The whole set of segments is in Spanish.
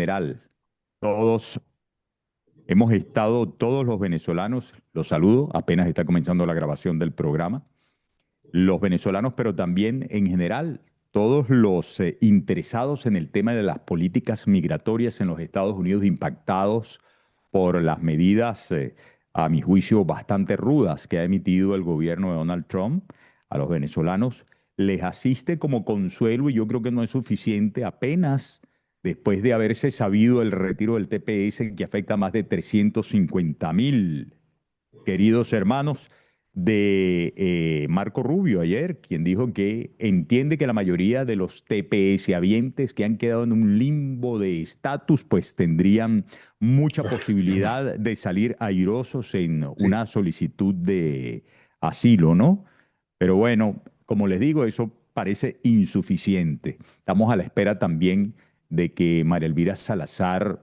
general, todos hemos estado, todos los venezolanos, los saludo, apenas está comenzando la grabación del programa, los venezolanos, pero también en general, todos los interesados en el tema de las políticas migratorias en los Estados Unidos impactados por las medidas, a mi juicio, bastante rudas que ha emitido el gobierno de Donald Trump a los venezolanos, les asiste como consuelo y yo creo que no es suficiente apenas después de haberse sabido el retiro del TPS que afecta a más de 350.000 queridos hermanos de Marco Rubio ayer, quien dijo que entiende que la mayoría de los TPS habientes que han quedado en un limbo de estatus, pues tendrían mucha posibilidad de salir airosos en Sí. una solicitud de asilo, ¿no? Pero bueno, como les digo, eso parece insuficiente. Estamos a la espera también de que María Elvira Salazar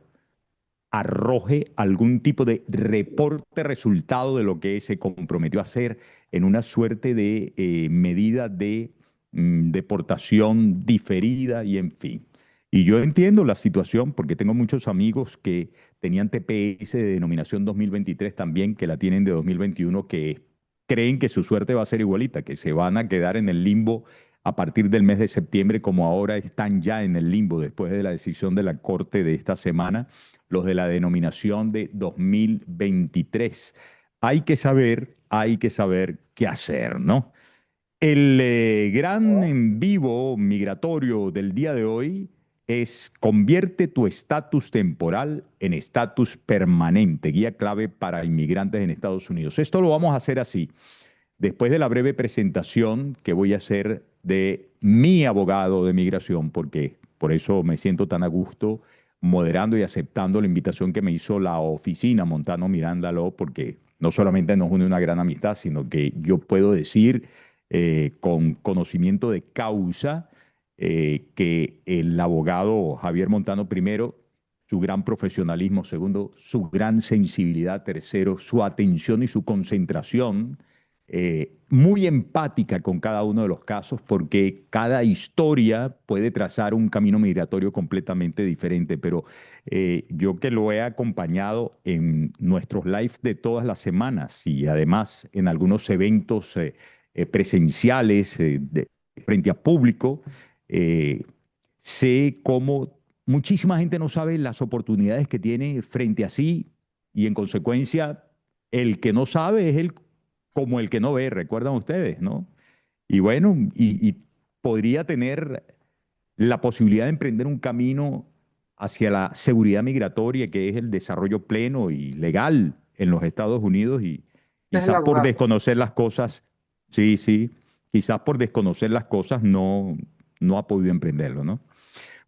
arroje algún tipo de reporte resultado de lo que se comprometió a hacer en una suerte de medida de deportación diferida y en fin. Y yo entiendo la situación porque tengo muchos amigos que tenían TPS de denominación 2023 también, que la tienen de 2021, que creen que su suerte va a ser igualita, que se van a quedar en el limbo a partir del mes de septiembre, como ahora están ya en el limbo después de la decisión de la Corte de esta semana los de la denominación de 2023. Hay que saber qué hacer, ¿no? El gran en vivo migratorio del día de hoy es convierte tu estatus temporal en estatus permanente, guía clave para inmigrantes en Estados Unidos. Esto lo vamos a hacer así. Después de la breve presentación que voy a hacer de mi abogado de migración, porque por eso me siento tan a gusto moderando y aceptando la invitación que me hizo la oficina Montano Miranda Law, porque no solamente nos une una gran amistad, sino que yo puedo decir con conocimiento de causa que el abogado Javier Montano, primero, su gran profesionalismo, segundo, su gran sensibilidad, tercero, su atención y su concentración muy empática con cada uno de los casos porque cada historia puede trazar un camino migratorio completamente diferente, pero yo que lo he acompañado en nuestros lives de todas las semanas y además en algunos eventos presenciales frente a público, eh, sé cómo muchísima gente no sabe las oportunidades que tiene frente a sí y en consecuencia el que no sabe es el como el que no ve, recuerdan ustedes, ¿no? Y bueno, y podría tener la posibilidad de emprender un camino hacia la seguridad migratoria, que es el desarrollo pleno y legal en los Estados Unidos, y Es el quizás por abogado. desconocer las cosas, sí, sí, quizás por desconocer las cosas no ha podido emprenderlo, ¿no?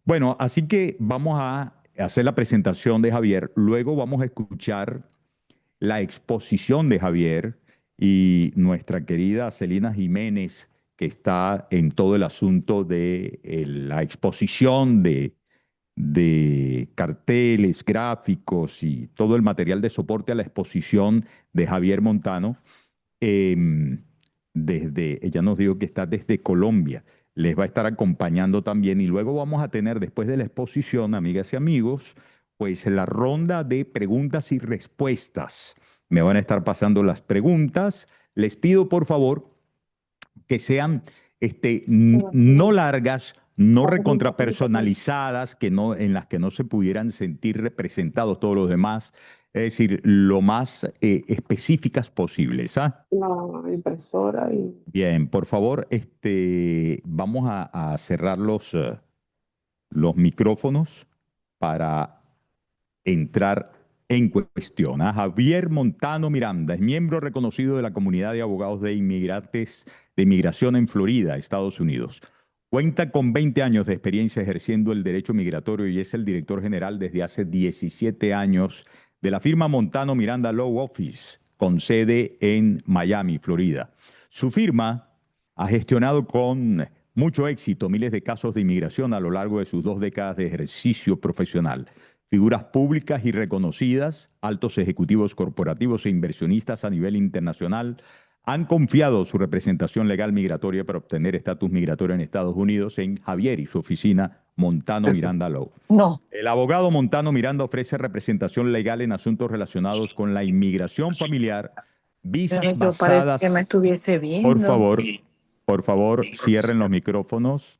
Bueno, así que vamos a hacer la presentación de Javier, luego vamos a escuchar la exposición de Javier y nuestra querida Celina Jiménez, que está en todo el asunto de la exposición de carteles, gráficos y todo el material de soporte a la exposición de Javier Montano. em, Ella nos dijo que está desde Colombia. Les va a estar acompañando también y luego vamos a tener después de la exposición, amigas y amigos, pues la ronda de preguntas y respuestas. Me van a estar pasando las preguntas. Les pido por favor que sean no largas, no recontrapersonalizadas, que no, en las que no se pudieran sentir representados todos los demás, es decir, lo más específicas posibles, ¿ah? La impresora y Bien, por favor, vamos a cerrar los micrófonos para entrar en cuestión. Javier Montano Miranda es miembro reconocido de la comunidad de abogados de inmigrantes de inmigración en Florida, Estados Unidos. Cuenta con 20 años de experiencia ejerciendo el derecho migratorio y es el director general desde hace 17 años de la firma Montano Miranda Law Office, con sede en Miami, Florida. Su firma ha gestionado con mucho éxito miles de casos de inmigración a lo largo de sus 2 décadas de ejercicio profesional. Figuras públicas y reconocidas, altos ejecutivos corporativos e inversionistas a nivel internacional han confiado su representación legal migratoria para obtener estatus migratorio en Estados Unidos en Javier y su oficina Montano Miranda Lowe. No, El abogado Montano Miranda ofrece representación legal en asuntos relacionados con la inmigración familiar, pero visas eso parece que me basadas. estuviese Por viendo. favor, por favor, cierren los micrófonos.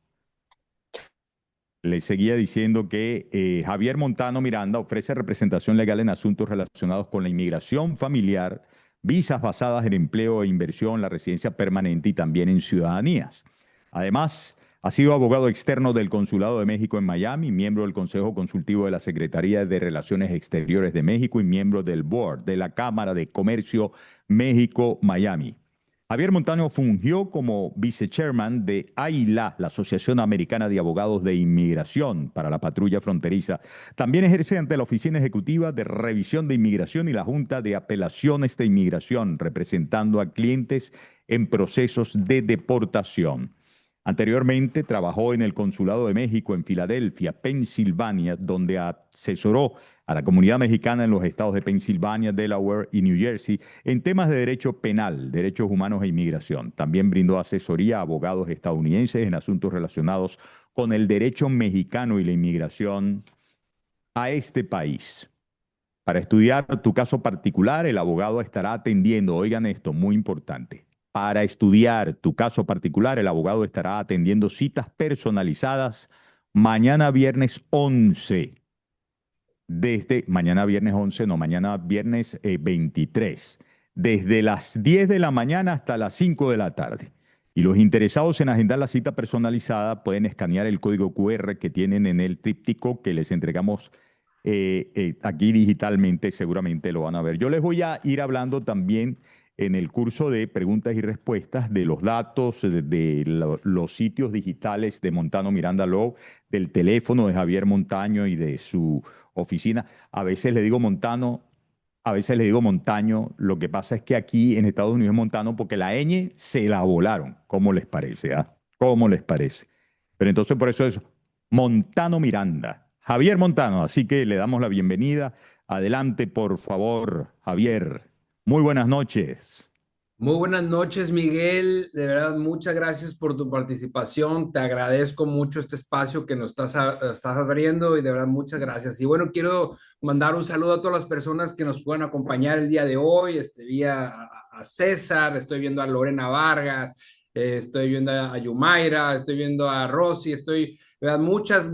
Le seguía diciendo que Javier Montano Miranda ofrece representación legal en asuntos relacionados con la inmigración familiar, visas basadas en empleo e inversión, la residencia permanente y también en ciudadanías. Además, ha sido abogado externo del Consulado de México en Miami, miembro del Consejo Consultivo de la Secretaría de Relaciones Exteriores de México y miembro del Board de la Cámara de Comercio México-Miami. Javier Montano fungió como vice-chairman de AILA, la Asociación Americana de Abogados de Inmigración para la Patrulla Fronteriza. También ejerce ante la Oficina Ejecutiva de Revisión de Inmigración y la Junta de Apelaciones de Inmigración, representando a clientes en procesos de deportación. Anteriormente trabajó en el Consulado de México en Filadelfia, Pensilvania, donde asesoró a la comunidad mexicana en los estados de Pensilvania, Delaware y New Jersey en temas de derecho penal, derechos humanos e inmigración. También brindó asesoría a abogados estadounidenses en asuntos relacionados con el derecho mexicano y la inmigración a este país. Para estudiar tu caso particular, el abogado estará atendiendo, oigan esto, muy importante. Para estudiar tu caso particular, el abogado estará atendiendo citas personalizadas mañana viernes 11 desde mañana viernes 11, no, mañana viernes 23, desde las 10 de la mañana hasta las 5 de la tarde. Y los interesados en agendar la cita personalizada pueden escanear el código QR que tienen en el tríptico que les entregamos aquí digitalmente, seguramente lo van a ver. Yo les voy a ir hablando también en el curso de preguntas y respuestas de los datos, los sitios digitales de Montano Miranda Lowe, del teléfono de Javier Montaño y de su oficina. A veces le digo Montano, a veces le digo Montaño. Lo que pasa es que aquí en Estados Unidos es Montano porque la ñ se la volaron. ¿Cómo les parece? ¿Ah? ¿Cómo les parece? Pero entonces por eso es Montano Miranda. Javier Montano, así que le damos la bienvenida. Adelante, por favor, Javier. Muy buenas noches. Muy buenas noches, Miguel. De verdad, muchas gracias por tu participación. Te agradezco mucho este espacio que nos estás abriendo y de verdad, muchas gracias. Y bueno, quiero mandar un saludo a todas las personas que nos puedan acompañar el día de hoy. Vi a César, estoy viendo a Lorena Vargas, estoy viendo a Yumaira, estoy viendo a Rosy, de verdad, muchas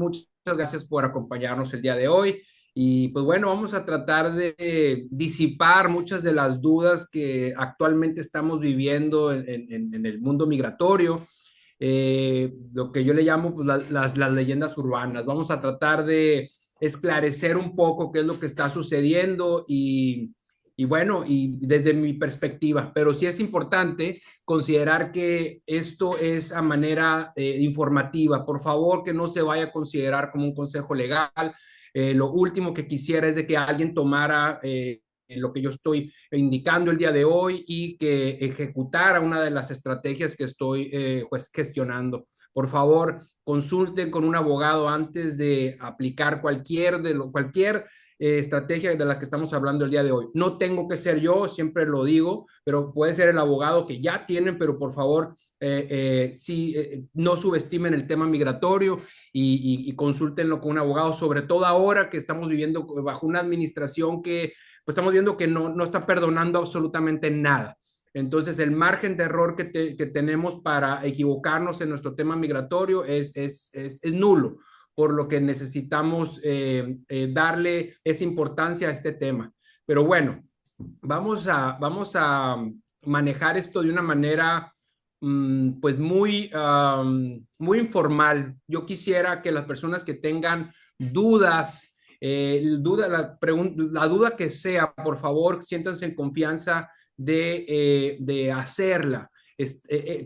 gracias por acompañarnos el día de hoy. Y pues bueno, vamos a tratar de disipar muchas de las dudas que actualmente estamos viviendo en el mundo migratorio, lo que yo le llamo pues, las leyendas urbanas. Vamos a tratar de esclarecer un poco qué es lo que está sucediendo y bueno, y desde mi perspectiva, pero sí es importante considerar que esto es a manera informativa. Por favor, que no se vaya a considerar como un consejo legal. Lo último que quisiera es de que alguien tomara lo que yo estoy indicando el día de hoy y que ejecutara una de las estrategias que estoy pues, gestionando. Por favor, consulten con un abogado antes de aplicar cualquier estrategia de la que estamos hablando el día de hoy. No tengo que ser yo, siempre lo digo, pero puede ser el abogado que ya tienen, pero por favor, sí, no subestimen el tema migratorio y consúltenlo con un abogado, sobre todo ahora que estamos viviendo bajo una administración que pues estamos viendo que no está perdonando absolutamente nada. Entonces, el margen de error que tenemos para equivocarnos en nuestro tema migratorio es nulo, por lo que necesitamos darle esa importancia a este tema. Pero bueno, vamos a manejar esto de una manera pues muy informal. Yo quisiera que las personas que tengan dudas, la duda que sea, por favor, siéntanse en confianza de hacerla.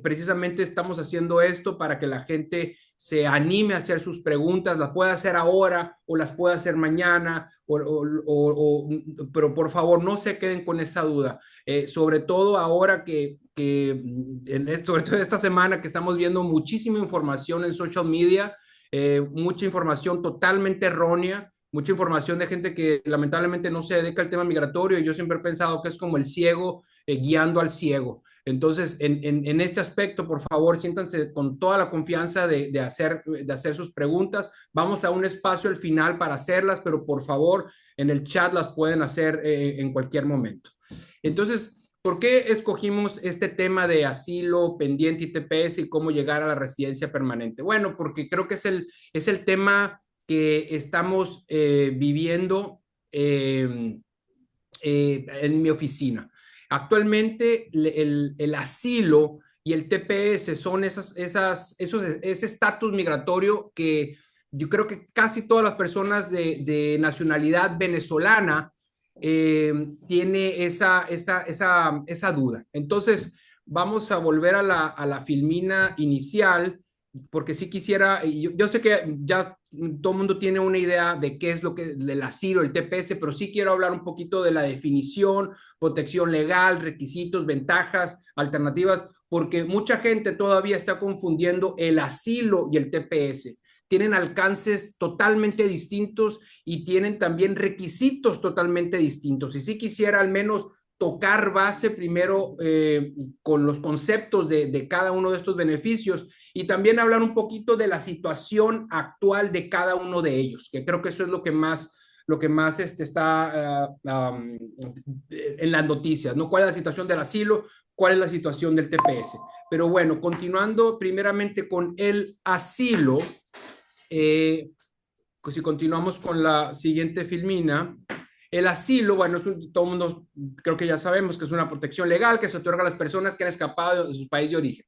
Precisamente estamos haciendo esto para que la gente se anime a hacer sus preguntas, las pueda hacer ahora o las pueda hacer mañana, pero por favor no se queden con esa duda, sobre todo ahora sobre todo esta semana que estamos viendo muchísima información en social media, mucha información totalmente errónea, mucha información de gente que lamentablemente no se dedica al tema migratorio y yo siempre he pensado que es como el ciego guiando al ciego. Entonces, en este aspecto, por favor, siéntanse con toda la confianza de hacer sus preguntas. Vamos a un espacio al final para hacerlas, pero por favor, en el chat las pueden hacer en cualquier momento. Entonces, ¿por qué escogimos este tema de asilo, pendiente y TPS y cómo llegar a la residencia permanente? Bueno, porque creo que es el tema que estamos viviendo en mi oficina. Actualmente el asilo y el TPS son ese estatus migratorio que yo creo que casi todas las personas de nacionalidad venezolana tiene esa duda. Entonces, vamos a volver a la filmina inicial, porque sí quisiera, yo sé que ya todo el mundo tiene una idea de qué es lo que del asilo, el TPS, pero sí quiero hablar un poquito de la definición, protección legal, requisitos, ventajas, alternativas, porque mucha gente todavía está confundiendo el asilo y el TPS. Tienen alcances totalmente distintos y tienen también requisitos totalmente distintos. Y sí quisiera al menos tocar base primero con los conceptos de cada uno de estos beneficios y también hablar un poquito de la situación actual de cada uno de ellos, que creo que eso es lo que más está en las noticias, ¿no? ¿Cuál es la situación del asilo? ¿Cuál es la situación del TPS? Pero bueno, continuando primeramente con el asilo, si continuamos con la siguiente filmina, el asilo, bueno, todo el mundo creo que ya sabemos que es una protección legal que se otorga a las personas que han escapado de su país de origen.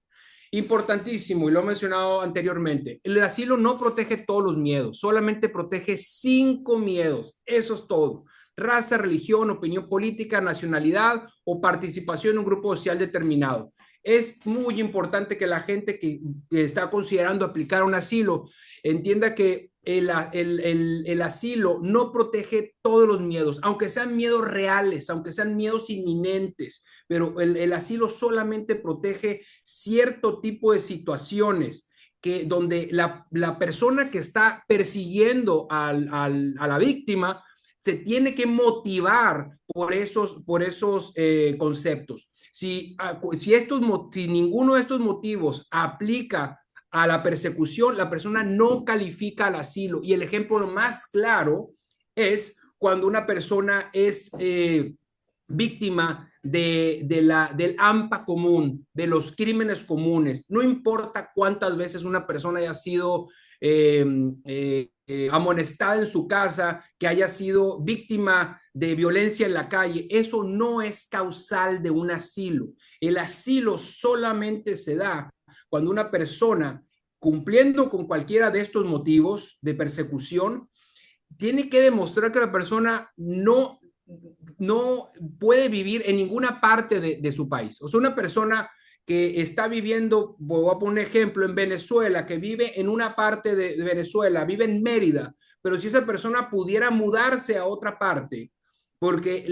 Importantísimo, y lo he mencionado anteriormente, el asilo no protege todos los miedos, solamente protege 5 miedos, eso es todo. Raza, religión, opinión política, nacionalidad o participación en un grupo social determinado. Es muy importante que la gente que está considerando aplicar un asilo entienda que el asilo no protege todos los miedos, aunque sean miedos reales, aunque sean miedos inminentes, pero el asilo solamente protege cierto tipo de situaciones donde la persona que está persiguiendo a la víctima se tiene que motivar por esos conceptos. Si ninguno de estos motivos aplica a la persecución, la persona no califica al asilo. Y el ejemplo más claro es cuando una persona es víctima del AMPA común, de los crímenes comunes. No importa cuántas veces una persona haya sido amonestada en su casa, que haya sido víctima de violencia en la calle, eso no es causal de un asilo. El asilo solamente se da cuando una persona, cumpliendo con cualquiera de estos motivos de persecución, tiene que demostrar que la persona no puede vivir en ninguna parte de su país. O sea, una persona que está viviendo, voy a poner un ejemplo, en Venezuela, que vive en una parte de Venezuela, vive en Mérida, pero si esa persona pudiera mudarse a otra parte, porque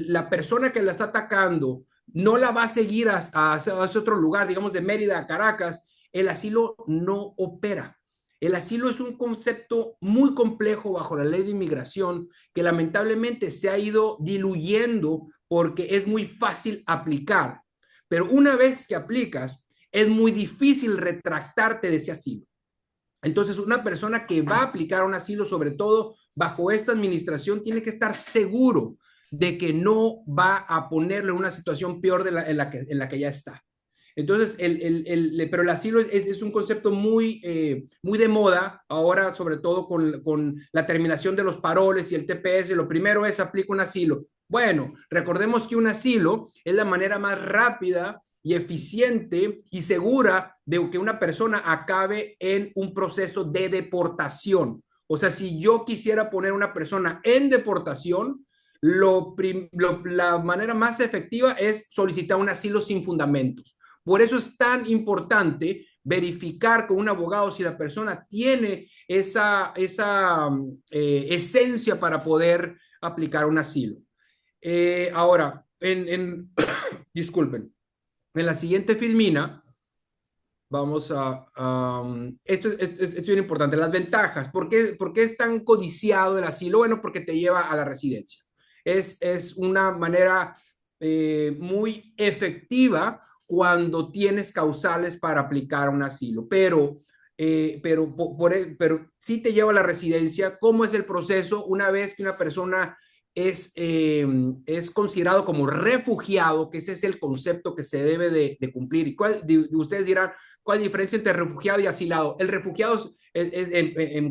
la persona que la está atacando no la va a seguir a otro lugar, digamos de Mérida a Caracas, el asilo no opera. El asilo es un concepto muy complejo bajo la ley de inmigración que lamentablemente se ha ido diluyendo porque es muy fácil aplicar. Pero una vez que aplicas, es muy difícil retractarte de ese asilo. Entonces, una persona que va a aplicar un asilo, sobre todo bajo esta administración, tiene que estar seguro de que no va a ponerle una situación peor en la que ya está. Entonces, pero el asilo es un concepto muy de moda ahora, sobre todo con la terminación de los paroles y el TPS. Lo primero es aplica un asilo. Bueno, recordemos que un asilo es la manera más rápida y eficiente y segura de que una persona acabe en un proceso de deportación. O sea, si yo quisiera poner una persona en deportación, la manera más efectiva es solicitar un asilo sin fundamentos. Por eso es tan importante verificar con un abogado si la persona tiene esa esencia para poder aplicar un asilo. Ahora, disculpen, en la siguiente filmina, vamos esto es bien importante, las ventajas. ¿Por qué es tan codiciado el asilo? Bueno, porque te lleva a la residencia. Es una manera muy efectiva cuando tienes causales para aplicar un asilo, pero sí te lleva a la residencia. ¿Cómo es el proceso una vez que una persona es considerado como refugiado? Que ese es el concepto que se debe de cumplir. ¿Y ustedes dirán, cuál es la diferencia entre refugiado y asilado? El refugiado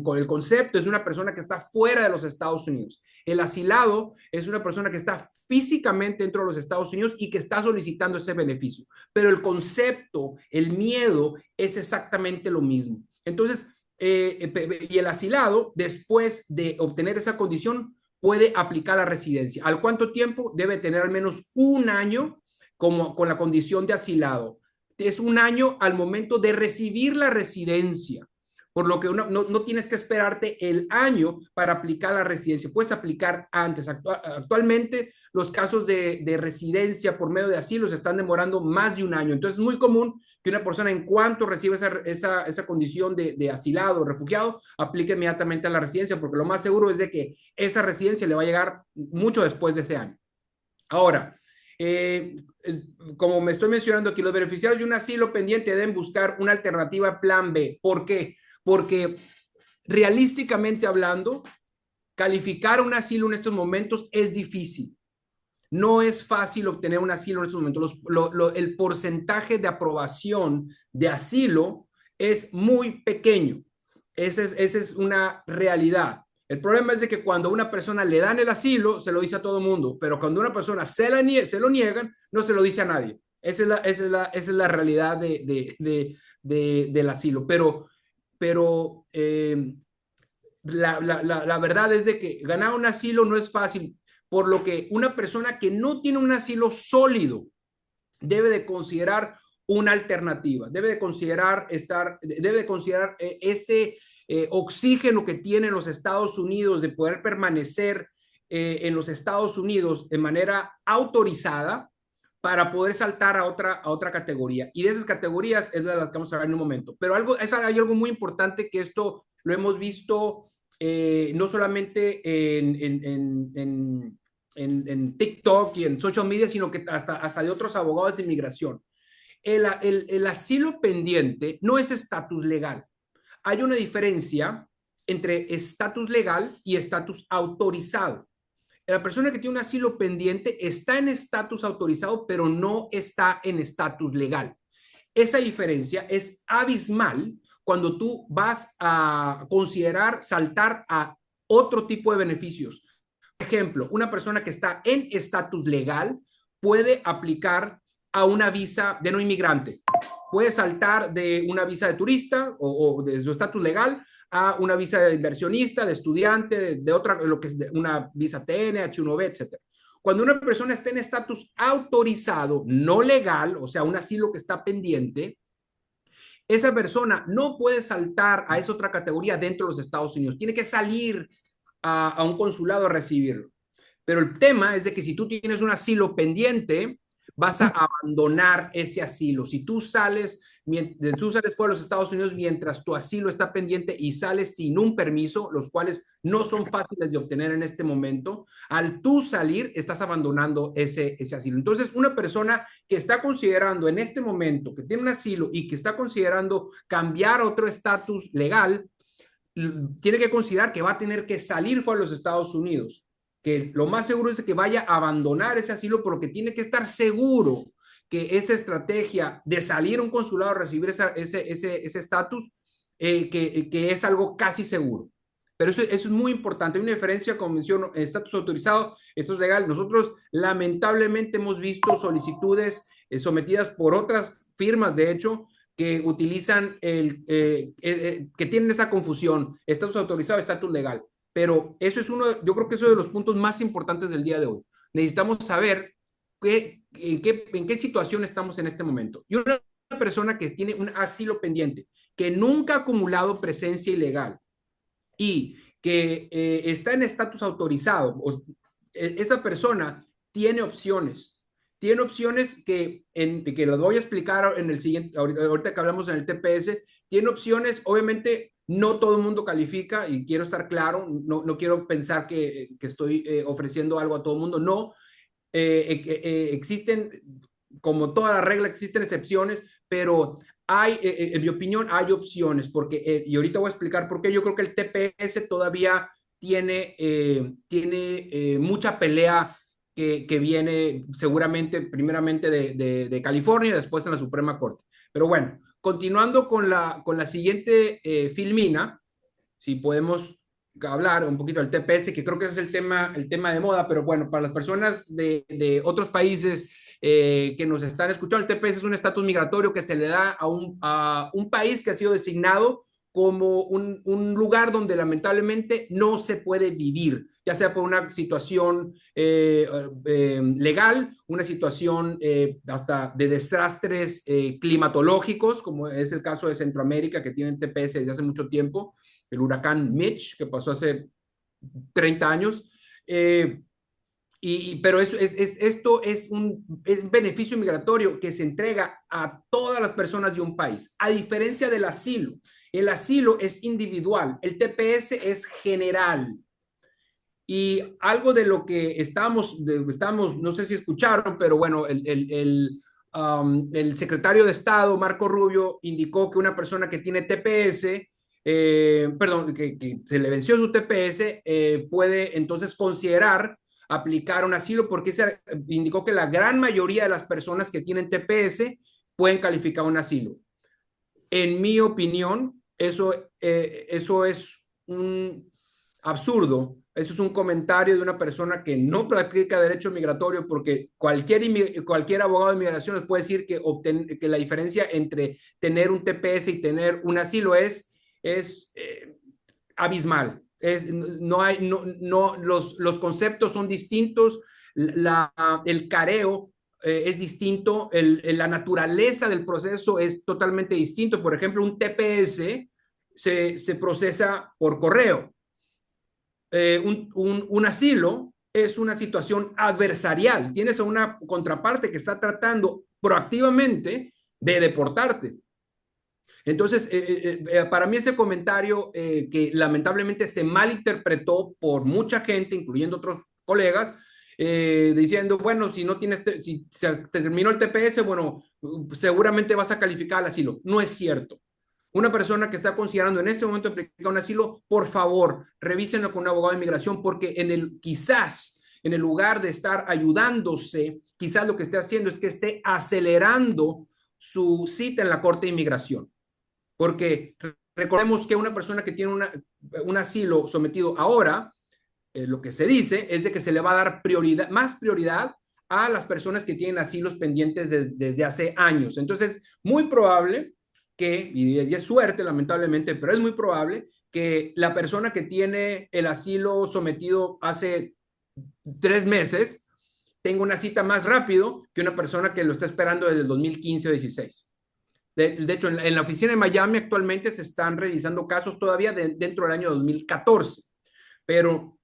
con el concepto es una persona que está fuera de los Estados Unidos. El asilado es una persona que está físicamente dentro de los Estados Unidos y que está solicitando ese beneficio. Pero el concepto, el miedo, es exactamente lo mismo. Entonces, y el asilado, después de obtener esa condición, puede aplicar la residencia. ¿Al cuánto tiempo? Debe tener al menos un año como con la condición de asilado. Es un año al momento de recibir la residencia, por lo que no tienes que esperarte el año para aplicar la residencia, puedes aplicar antes. Actualmente los casos de residencia por medio de asilo se están demorando más de un año, entonces es muy común que una persona en cuanto recibe esa condición de asilado o refugiado, aplique inmediatamente a la residencia, porque lo más seguro es de que esa residencia le va a llegar mucho después de ese año. Ahora, como me estoy mencionando aquí, los beneficiarios de un asilo pendiente deben buscar una alternativa plan B. ¿Por qué? Porque realísticamente hablando, calificar un asilo en estos momentos es difícil. No es fácil obtener un asilo en estos momentos. El porcentaje de aprobación de asilo es muy pequeño. Esa es una realidad. El problema es de que cuando a una persona le dan el asilo, se lo dice a todo el mundo, pero cuando a una persona se lo niegan, no se lo dice a nadie. Esa es la realidad del asilo. Pero la verdad es de que ganar un asilo no es fácil, por lo que una persona que no tiene un asilo sólido debe de considerar una alternativa, debe de considerar oxígeno que tiene los Estados Unidos de poder permanecer en los Estados Unidos de manera autorizada para poder saltar a otra categoría. Y de esas categorías es de las que vamos a hablar en un momento. Pero hay algo muy importante, que esto lo hemos visto no solamente en TikTok y en social media, sino que hasta de otros abogados de inmigración. El asilo pendiente no es estatus legal. Hay una diferencia entre estatus legal y estatus autorizado. La persona que tiene un asilo pendiente está en estatus autorizado, pero no está en estatus legal. Esa diferencia es abismal cuando tú vas a considerar saltar a otro tipo de beneficios. Por ejemplo, una persona que está en estatus legal puede aplicar a una visa de no inmigrante. Puede saltar de una visa de turista o de su estatus legal a una visa de inversionista, de estudiante, de otra, lo que es una visa TN, H1B, etc. Cuando una persona está en estatus autorizado, no legal, o sea, un asilo que está pendiente, esa persona no puede saltar a esa otra categoría dentro de los Estados Unidos. Tiene que salir a un consulado a recibirlo. Pero el tema es de que si tú tienes un asilo pendiente, vas a abandonar ese asilo. Si tú sales fuera de los Estados Unidos mientras tu asilo está pendiente y sales sin un permiso, los cuales no son fáciles de obtener en este momento, al tú salir estás abandonando ese asilo. Entonces, una persona que está considerando en este momento que tiene un asilo y que está considerando cambiar otro estatus legal, tiene que considerar que va a tener que salir fuera de los Estados Unidos, que lo más seguro es que vaya a abandonar ese asilo, porque tiene que estar seguro que esa estrategia de salir a un consulado a recibir ese estatus, que es algo casi seguro. Pero eso es muy importante. Hay una diferencia, como menciono, estatus autorizado, estatus legal. Nosotros lamentablemente hemos visto solicitudes sometidas por otras firmas, de hecho, que utilizan que tienen esa confusión, estatus autorizado, estatus legal. Pero eso es yo creo que eso es de los puntos más importantes del día de hoy. Necesitamos saber en qué situación estamos en este momento. Y una persona que tiene un asilo pendiente, que nunca ha acumulado presencia ilegal y que está en estatus autorizado, esa persona tiene opciones. Tiene opciones que las voy a explicar en el siguiente, ahorita que hablamos en el TPS, tiene opciones, obviamente no todo el mundo califica, y quiero estar claro, no quiero pensar que estoy ofreciendo algo a todo el mundo, no. Existen como toda la regla existen excepciones, pero hay, en mi opinión, hay opciones, porque, y ahorita voy a explicar por qué yo creo que el TPS todavía tiene mucha pelea que viene seguramente, primeramente de California y después en la Suprema Corte. Pero bueno, continuando con la siguiente filmina, si podemos hablar un poquito del TPS, que creo que es el tema de moda, pero bueno, para las personas de otros países que nos están escuchando, el TPS es un estatus migratorio que se le da a un país que ha sido designado como un lugar donde lamentablemente no se puede vivir, ya sea por una situación legal, una situación hasta de desastres climatológicos, como es el caso de Centroamérica, que tienen TPS desde hace mucho tiempo, el huracán Mitch, que pasó hace 30 años. Pero esto es un beneficio migratorio que se entrega a todas las personas de un país, a diferencia del asilo. El asilo es individual, el TPS es general. Y algo de lo que estamos, no sé si escucharon, pero bueno, el secretario de Estado, Marco Rubio, indicó que una persona que tiene TPS, perdón, que se le venció su TPS, puede entonces considerar aplicar un asilo porque se indicó que la gran mayoría de las personas que tienen TPS pueden calificar un asilo. En mi opinión, eso es un absurdo. Eso es un comentario de una persona que no practica derecho migratorio, porque cualquier abogado de migración les puede decir que la diferencia entre tener un TPS y tener un asilo es abismal. Los conceptos son distintos, el careo es distinto, la naturaleza del proceso es totalmente distinto. Por ejemplo, un TPS se procesa por correo. Un asilo es una situación adversarial. Tienes a una contraparte que está tratando proactivamente de deportarte. Entonces, para mí ese comentario que lamentablemente se malinterpretó por mucha gente, incluyendo otros colegas, diciendo, bueno, si no tienes, si se terminó el TPS, bueno, seguramente vas a calificar al asilo. No es cierto. Una persona que está considerando en este momento aplicar un asilo, por favor, revísenlo con un abogado de inmigración, porque quizás en el lugar de estar ayudándose, quizás lo que esté haciendo es que esté acelerando su cita en la Corte de Inmigración. Porque recordemos que una persona que tiene un asilo sometido ahora, lo que se dice es de que se le va a dar más prioridad a las personas que tienen asilos pendientes desde hace años. Entonces, muy probable que, y es suerte lamentablemente, pero es muy probable que la persona que tiene el asilo sometido hace 3 meses tenga una cita más rápido que una persona que lo está esperando desde el 2015 o 16. De hecho, en la oficina de Miami actualmente se están revisando casos todavía dentro del año 2014, pero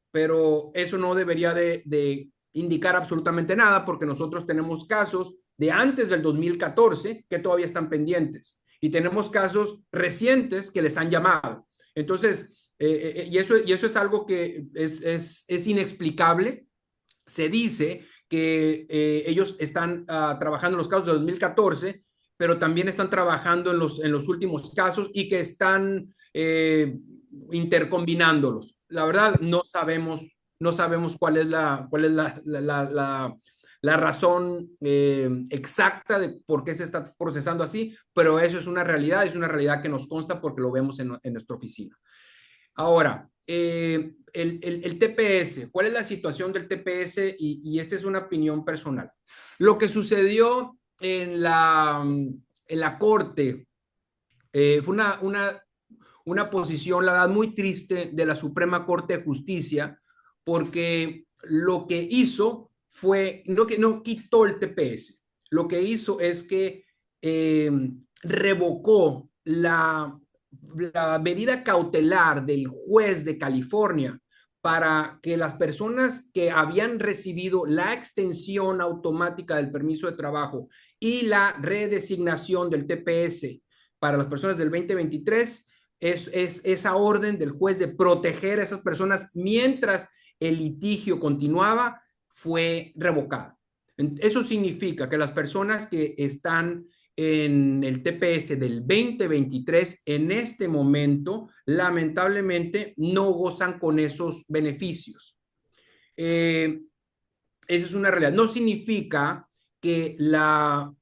eso no debería de indicar absolutamente nada, porque nosotros tenemos casos de antes del 2014 que todavía están pendientes y tenemos casos recientes que les han llamado. Entonces, y eso es algo que es inexplicable. Se dice que ellos están trabajando en los casos de 2014, pero también están trabajando en los últimos casos y que están intercombinándolos. La verdad, no sabemos cuál es la razón exacta de por qué se está procesando así, pero eso es una realidad que nos consta porque lo vemos en nuestra oficina. Ahora, el TPS, ¿cuál es la situación del TPS? Y esta es una opinión personal. Lo que sucedió en la corte fue una posición, la verdad, muy triste de la Suprema Corte de Justicia, porque lo que hizo fue, no quitó el TPS, lo que hizo es que revocó la medida cautelar del juez de California para que las personas que habían recibido la extensión automática del permiso de trabajo y la redesignación del TPS para las personas del 2023, es esa orden del juez de proteger a esas personas mientras el litigio continuaba, fue revocada. Eso significa que las personas que están en el TPS del 2023 en este momento, lamentablemente, no gozan con esos beneficios. Esa es una realidad. No significa que la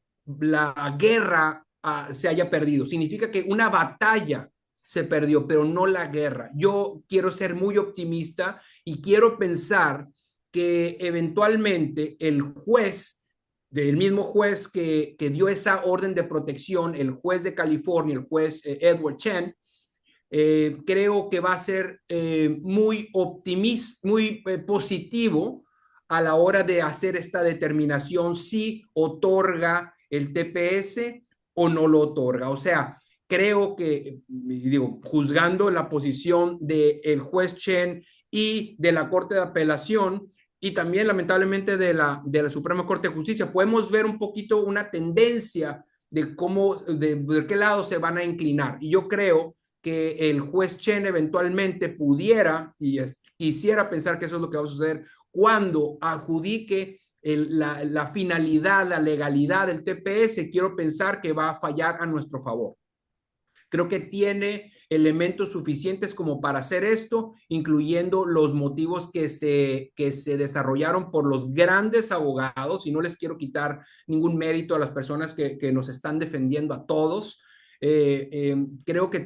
guerra se haya perdido. Significa que una batalla se perdió, pero no la guerra. Yo quiero ser muy optimista y quiero pensar que eventualmente el juez, del mismo juez que dio esa orden de protección, el juez de California, el juez Edward Chen, creo que va a ser muy optimista, muy positivo a la hora de hacer esta determinación si otorga el TPS o no lo otorga. O sea, creo que, digo, juzgando la posición del juez Chen y de la Corte de Apelación y también lamentablemente de la Suprema Corte de Justicia, podemos ver un poquito una tendencia de cómo, de qué lado se van a inclinar. Y yo creo que el juez Chen eventualmente pudiera, y quisiera pensar que eso es lo que va a suceder, cuando adjudique la finalidad, la legalidad del TPS, quiero pensar que va a fallar a nuestro favor. Creo que tiene elementos suficientes como para hacer esto, incluyendo los motivos que se desarrollaron por los grandes abogados, y no les quiero quitar ningún mérito a las personas que nos están defendiendo a todos. Creo que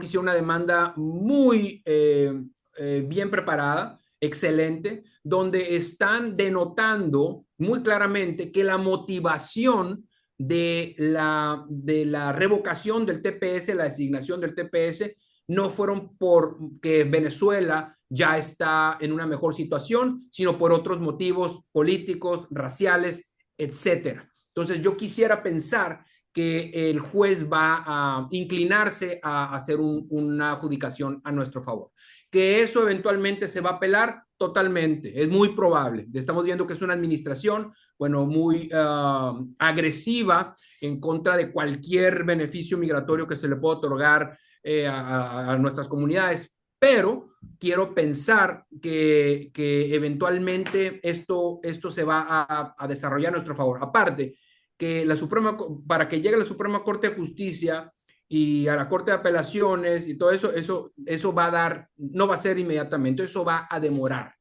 hicieron una demanda muy bien preparada, excelente, donde están denotando muy claramente que la motivación de la revocación del TPS, la designación del TPS, no fueron porque Venezuela ya está en una mejor situación, sino por otros motivos políticos, raciales, etcétera. Entonces, yo quisiera pensar que el juez va a inclinarse a hacer una adjudicación a nuestro favor. Que eso eventualmente se va a apelar totalmente, es muy probable. Estamos viendo que es una administración, bueno, muy agresiva en contra de cualquier beneficio migratorio que se le pueda otorgar a nuestras comunidades, pero quiero pensar que eventualmente esto se va a desarrollar a nuestro favor. Aparte, que para que llegue a la Suprema Corte de Justicia y a la Corte de Apelaciones y todo eso va a dar, no va a ser inmediatamente, eso va a demorar.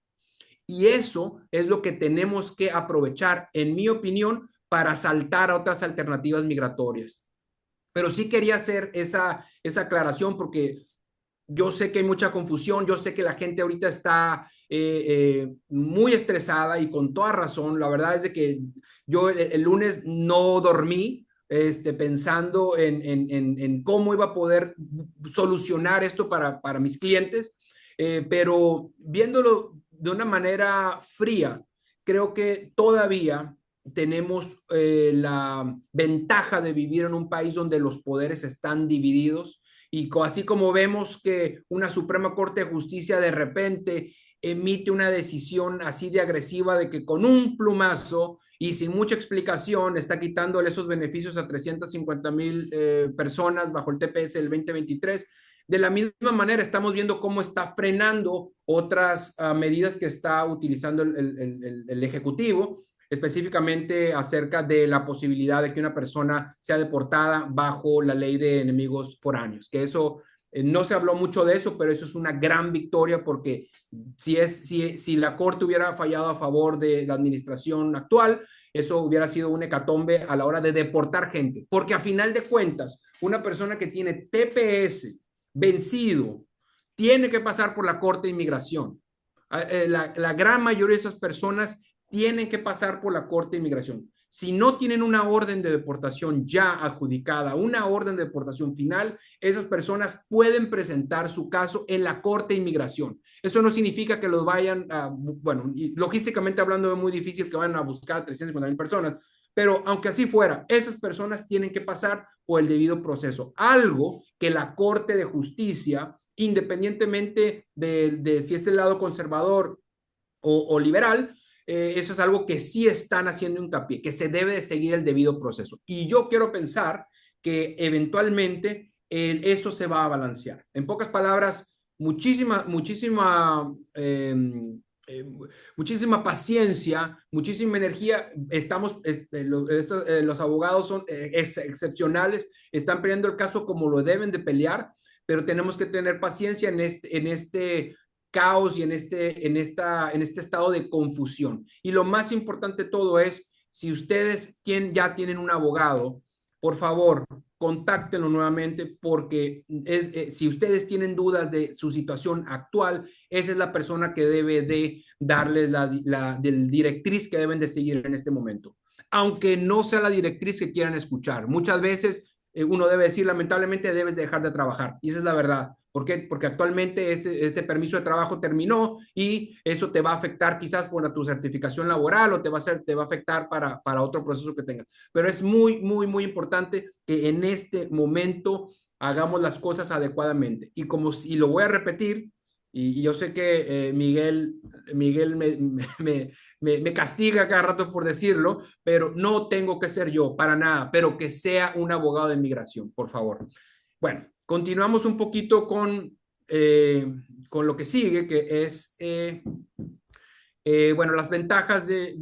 Y eso es lo que tenemos que aprovechar, en mi opinión, para saltar a otras alternativas migratorias. Pero sí quería hacer esa aclaración porque yo sé que hay mucha confusión, yo sé que la gente ahorita está muy estresada y con toda razón. La verdad es de que yo el lunes no dormí pensando en cómo iba a poder solucionar esto para mis clientes, pero viéndolo de una manera fría, creo que todavía tenemos la ventaja de vivir en un país donde los poderes están divididos y así como vemos que una Suprema Corte de Justicia de repente emite una decisión así de agresiva de que con un plumazo y sin mucha explicación está quitándole esos beneficios a 350,000 personas bajo el TPS del 2023. De la misma manera, estamos viendo cómo está frenando otras medidas que está utilizando el Ejecutivo, específicamente acerca de la posibilidad de que una persona sea deportada bajo la ley de enemigos foráneos, que eso no se habló mucho de eso, pero eso es una gran victoria porque si la Corte hubiera fallado a favor de la administración actual, eso hubiera sido un hecatombe a la hora de deportar gente, porque a final de cuentas, una persona que tiene TPS vencido tiene que pasar por la Corte de Inmigración. La gran mayoría de esas personas tienen que pasar por la Corte de Inmigración. Si no tienen una orden de deportación ya adjudicada, una orden de deportación final, esas personas pueden presentar su caso en la Corte de Inmigración. Eso no significa que los vayan bueno, logísticamente hablando es muy difícil que vayan a buscar a 350,000 personas, pero aunque así fuera, esas personas tienen que pasar por el debido proceso. Algo que la Corte de Justicia, independientemente de si es el lado conservador o liberal, eso es algo que sí están haciendo hincapié, que se debe de seguir el debido proceso. Y yo quiero pensar que eventualmente eso se va a balancear. En pocas palabras, muchísima eh, muchísima paciencia, muchísima energía. Los abogados son excepcionales, están peleando el caso como lo deben de pelear, pero tenemos que tener paciencia en este caos y en este estado de confusión. Y lo más importante de todo es, si ustedes ya tienen un abogado, por favor, contáctenlo nuevamente, porque si ustedes tienen dudas de su situación actual, esa es la persona que debe de darles la directriz que deben de seguir en este momento. Aunque no sea la directriz que quieran escuchar. Muchas veces uno debe decir, lamentablemente, debes dejar de trabajar. Y esa es la verdad. ¿Por qué? Porque actualmente este permiso de trabajo terminó y eso te va a afectar quizás por tu certificación laboral o te va a afectar para otro proceso que tengas. Pero es muy, muy, muy importante que en este momento hagamos las cosas adecuadamente. Y lo voy a repetir, y yo sé que Miguel me castiga cada rato por decirlo, pero no tengo que ser yo para nada, pero que sea un abogado de inmigración, por favor. Bueno, continuamos un poquito con lo que sigue, que es, bueno, las ventajas esto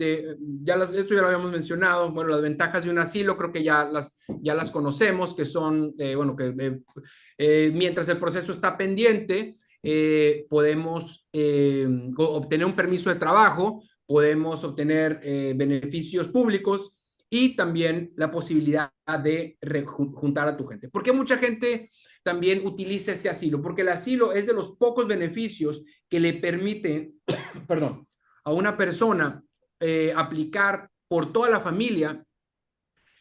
ya lo habíamos mencionado. Bueno, las ventajas de un asilo creo que ya las conocemos, que son, bueno, que mientras el proceso está pendiente, podemos obtener un permiso de trabajo, podemos obtener beneficios públicos y también la posibilidad de juntar a tu gente. ¿Por qué mucha gente también utiliza este asilo? Porque el asilo es de los pocos beneficios que le permite, perdón, a una persona aplicar por toda la familia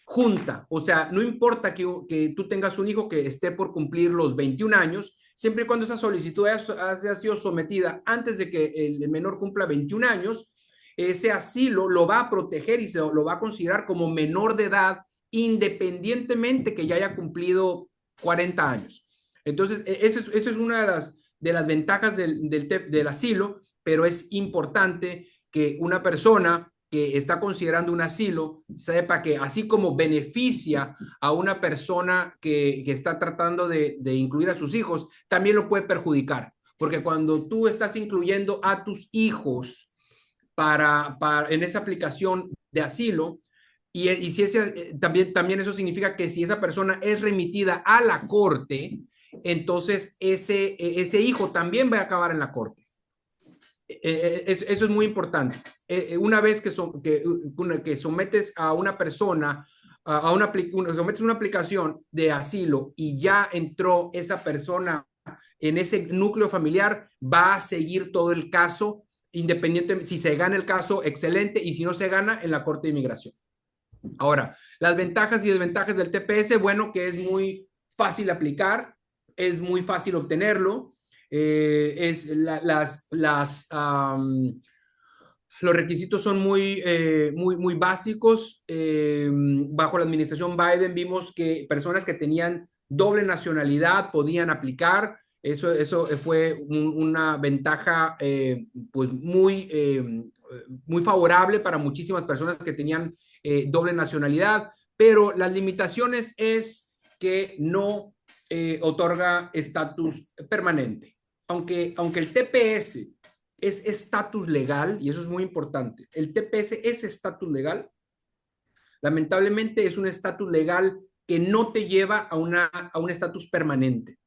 junta. O sea, no importa que tú tengas un hijo que esté por cumplir los 21 años, siempre y cuando esa solicitud haya sido sometida antes de que el menor cumpla 21 años, ese asilo lo va a proteger y lo va a considerar como menor de edad, independientemente que ya haya cumplido 40 años. Entonces, eso es una de las ventajas del asilo, pero es importante que una persona que está considerando un asilo sepa que así como beneficia a una persona que está tratando de incluir a sus hijos, también lo puede perjudicar. Porque cuando tú estás incluyendo a tus hijos en esa aplicación de asilo, y si también eso significa que si esa persona es remitida a la corte, entonces ese hijo también va a acabar en la corte. Eso es muy importante. Una vez que sometes a una persona, sometes una aplicación de asilo y ya entró esa persona en ese núcleo familiar, va a seguir todo el caso, independientemente si se gana el caso, excelente, y si no se gana, en la Corte de Inmigración. Ahora, las ventajas y desventajas del TPS, bueno, que es muy fácil aplicar, es muy fácil obtenerlo, los requisitos son muy básicos. Bajo la administración Biden vimos que personas que tenían doble nacionalidad podían aplicar. Eso fue una ventaja pues muy favorable para muchísimas personas que tenían doble nacionalidad, pero las limitaciones es que no otorga estatus permanente. Aunque el TPS es estatus legal, y eso es muy importante, el TPS es estatus legal, lamentablemente es un estatus legal que no te lleva a un estatus permanente.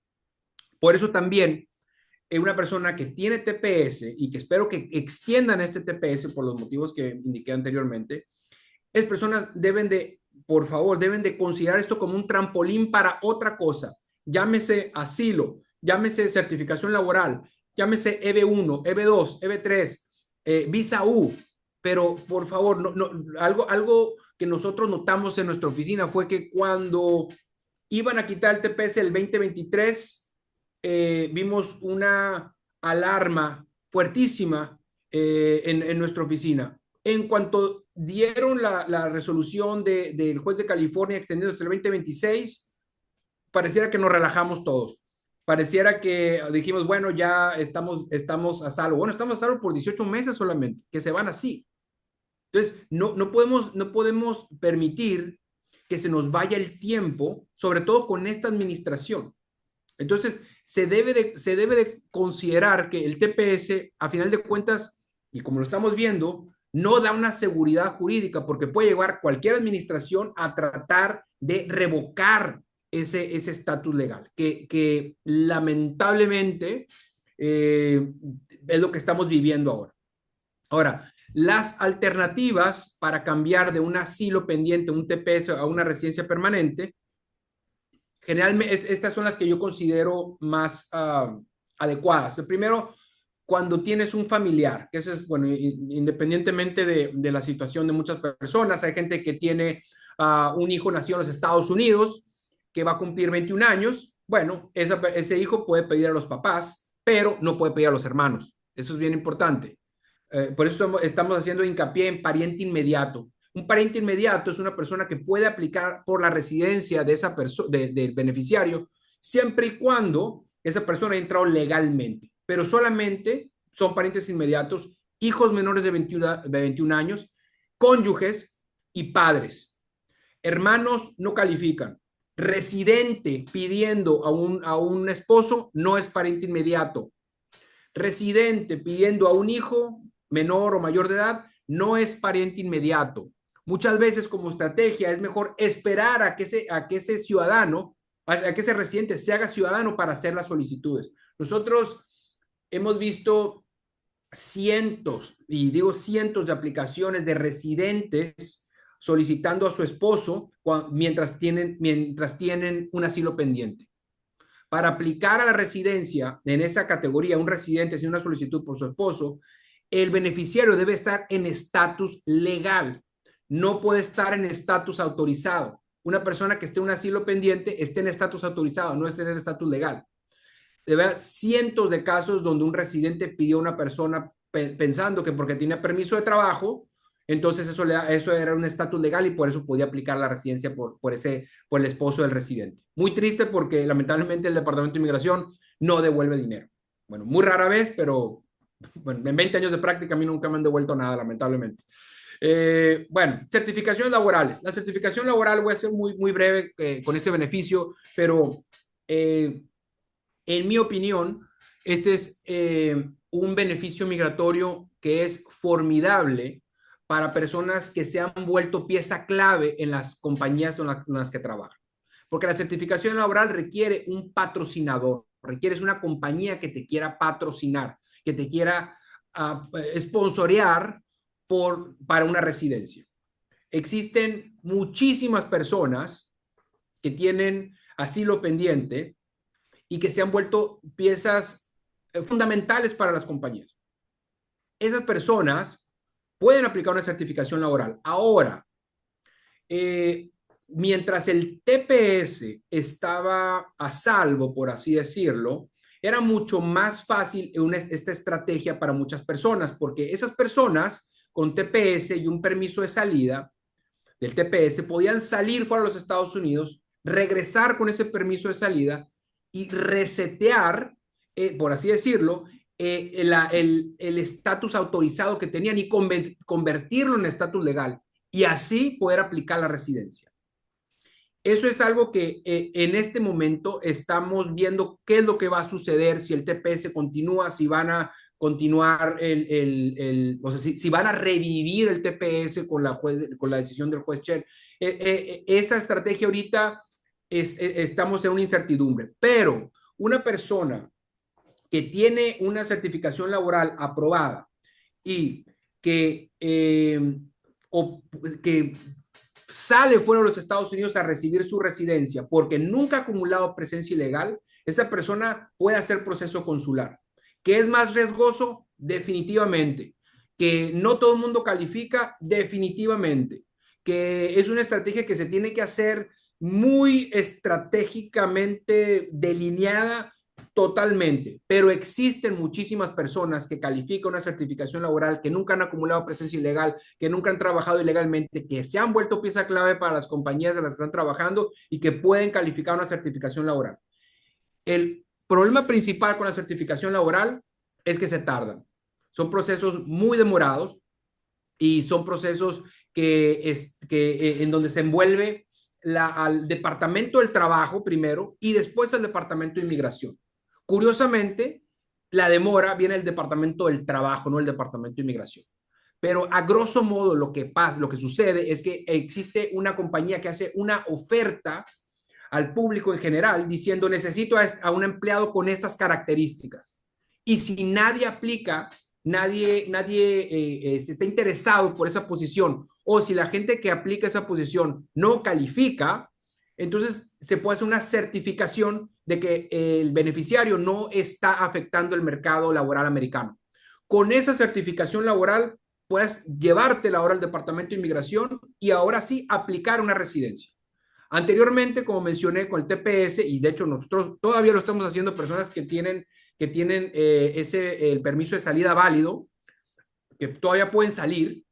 Por eso también una persona que tiene TPS y que espero que extiendan este TPS por los motivos que indiqué anteriormente, es personas por favor, deben de considerar esto como un trampolín para otra cosa. Llámese asilo, llámese certificación laboral, llámese EB1, EB2, EB3, visa U, pero por favor, algo que nosotros notamos en nuestra oficina fue que cuando iban a quitar el TPS el 2023, vimos una alarma fuertísima en nuestra oficina. En cuanto dieron la resolución del juez de California extendiendo hasta el 2026, pareciera que nos relajamos todos. Pareciera que dijimos, bueno, ya estamos a salvo. Bueno, estamos a salvo por 18 meses solamente, que se van así. Entonces, no podemos permitir que se nos vaya el tiempo, sobre todo con esta administración. Entonces, se debe de considerar que el TPS, a final de cuentas, y como lo estamos viendo, no da una seguridad jurídica porque puede llegar cualquier administración a tratar de revocar ese estatus legal, que lamentablemente es lo que estmente viviendo ahora. Ahora, las alternativas para cambiar de un asilo pendiente, un TPS, a una residencia permanente, generalmente estas son las que yo considero más adecuadas. El primero, cuando tienes un familiar, que eso es, bueno, independientemente de la situación de muchas personas, hay gente que tiene un hijo nacido en los Estados Unidos, que va a cumplir 21 años, bueno, ese hijo puede pedir a los papás, pero no puede pedir a los hermanos. Eso es bien importante. Por eso estamos haciendo hincapié en pariente inmediato. Un pariente inmediato es una persona que puede aplicar por la residencia de esa del beneficiario, siempre y cuando esa persona haya entrado legalmente, pero solamente son parientes inmediatos, hijos menores de 21 años, cónyuges y padres. Hermanos no califican. Residente pidiendo a un esposo no es pariente inmediato. Residente pidiendo a un hijo menor o mayor de edad no es pariente inmediato. Muchas veces como estrategia es mejor esperar a que ese ciudadano, a que ese residente se haga ciudadano para hacer las solicitudes. Nosotros hemos visto cientos, y digo cientos de aplicaciones de residentes solicitando a su esposo mientras tienen un asilo pendiente. Para aplicar a la residencia en esa categoría, un residente haciendo una solicitud por su esposo, el beneficiario debe estar en estatus legal, no puede estar en estatus autorizado. Una persona que esté en un asilo pendiente esté en estatus autorizado, no esté en estatus legal. Debe haber cientos de casos donde un residente pidió a una persona pensando que porque tenía permiso de trabajo, entonces eso era un estatus legal y por eso podía aplicar la residencia por el esposo del residente. Muy triste porque lamentablemente el Departamento de Inmigración no devuelve dinero. Bueno, muy rara vez, pero bueno, en 20 años de práctica a mí nunca me han devuelto nada, lamentablemente. Bueno, certificaciones laborales. La certificación laboral voy a ser muy breve con este beneficio, pero en mi opinión, este es un beneficio migratorio que es formidable para personas que se han vuelto pieza clave en las compañías en las que trabajan. Porque la certificación laboral requiere un patrocinador, requieres una compañía que te quiera patrocinar, que te quiera sponsorear para una residencia. Existen muchísimas personas que tienen asilo pendiente y que se han vuelto piezas fundamentales para las compañías. Esas personas pueden aplicar una certificación laboral. Ahora, mientras el TPS estaba a salvo, por así decirlo, era mucho más fácil esta estrategia para muchas personas, porque esas personas con TPS y un permiso de salida del TPS podían salir fuera de los Estados Unidos, regresar con ese permiso de salida y resetear, por así decirlo, el estatus autorizado que tenían y convertirlo en estatus legal y así poder aplicar la residencia. Eso es algo que en este momento estamos viendo qué es lo que va a suceder si el TPS continúa, si van a continuar o sea, si van a revivir el TPS con la decisión del juez Chen. Esa estrategia ahorita estamos en una incertidumbre, pero una persona que tiene una certificación laboral aprobada y que sale fuera de los Estados Unidos a recibir su residencia porque nunca ha acumulado presencia ilegal, esa persona puede hacer proceso consular. ¿Qué es más riesgoso? Definitivamente. ¿Que no todo el mundo califica? Definitivamente. ¿Que es una estrategia que se tiene que hacer muy estratégicamente delineada? Totalmente, pero existen muchísimas personas que califican una certificación laboral, que nunca han acumulado presencia ilegal, que nunca han trabajado ilegalmente, que se han vuelto pieza clave para las compañías en las que están trabajando y que pueden calificar una certificación laboral. El problema principal con la certificación laboral es que se tardan. Son procesos muy demorados y son procesos en donde se envuelve al Departamento del Trabajo primero y después al Departamento de Inmigración. Curiosamente, la demora viene del Departamento del Trabajo, no el Departamento de Inmigración. Pero a grosso modo lo que pasa, lo que sucede es que existe una compañía que hace una oferta al público en general diciendo necesito a un empleado con estas características. Y si nadie aplica, nadie se está interesado por esa posición, o si la gente que aplica esa posición no califica, entonces se puede hacer una certificación de que el beneficiario no está afectando el mercado laboral americano. Con esa certificación laboral puedes llevártela ahora al Departamento de Inmigración y ahora sí aplicar una residencia. Anteriormente, como mencioné, con el TPS, y de hecho nosotros todavía lo estamos haciendo, personas que tienen el permiso de salida válido, que todavía pueden salir,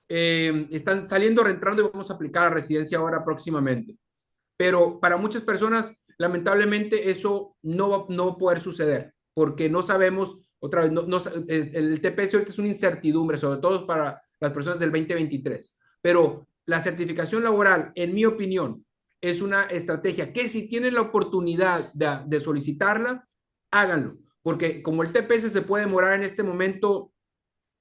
están saliendo, reentrando y vamos a aplicar a residencia ahora próximamente. Pero para muchas personas, lamentablemente, eso no va a poder suceder, porque no sabemos, otra vez, el TPS ahorita es una incertidumbre, sobre todo para las personas del 2023. Pero la certificación laboral, en mi opinión, es una estrategia que si tienen la oportunidad de solicitarla, háganlo, porque como el TPS se puede demorar en este momento,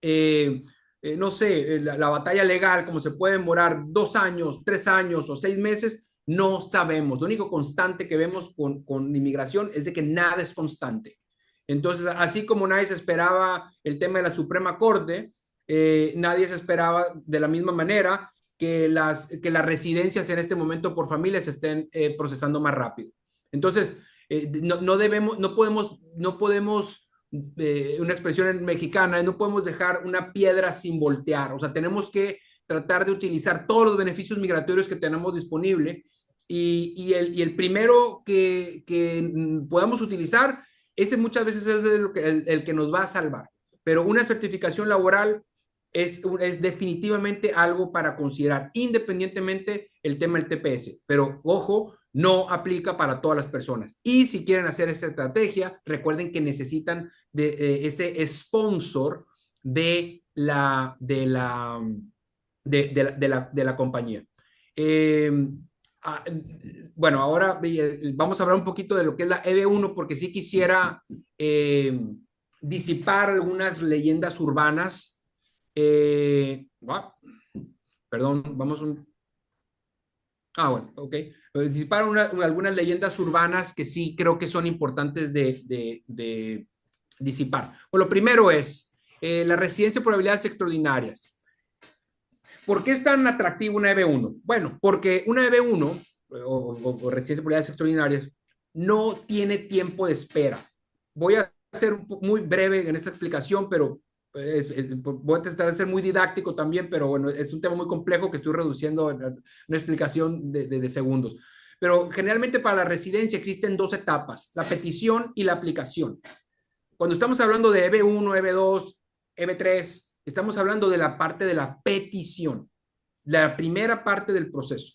no sé, la batalla legal, como se puede demorar 2 años, 3 años o 6 meses, no sabemos. Lo único constante que vemos con inmigración es de que nada es constante. Entonces, así como nadie se esperaba el tema de la Suprema Corte, nadie se esperaba de la misma manera que las residencias en este momento por familia se estén procesando más rápido. Entonces, no podemos una expresión mexicana, no podemos dejar una piedra sin voltear. O sea, tenemos que tratar de utilizar todos los beneficios migratorios que tenemos disponible y el primero que podamos utilizar, ese muchas veces es el que nos va a salvar. Pero una certificación laboral es definitivamente algo para considerar, independientemente el tema del TPS. Pero ojo, no aplica para todas las personas. Y si quieren hacer esa estrategia, recuerden que necesitan de ese sponsor de la compañía. Bueno, ahora vamos a hablar un poquito de lo que es la EB1, porque sí quisiera disipar algunas leyendas urbanas. Perdón, vamos un... bueno, ok. Disipar algunas leyendas urbanas que sí creo que son importantes de disipar. Bueno, lo primero es la residencia por habilidades extraordinarias. ¿Por qué es tan atractivo una EB1? Bueno, porque una EB1 o residencia por habilidades extraordinarias no tiene tiempo de espera. Voy a ser muy breve en esta explicación, pero voy a tratar de ser muy didáctico también, pero bueno, es un tema muy complejo que estoy reduciendo a una explicación de segundos. Pero generalmente para la residencia existen dos etapas, la petición y la aplicación. Cuando estamos hablando de EB1, EB2, EB3, estamos hablando de la parte de la petición, la primera parte del proceso.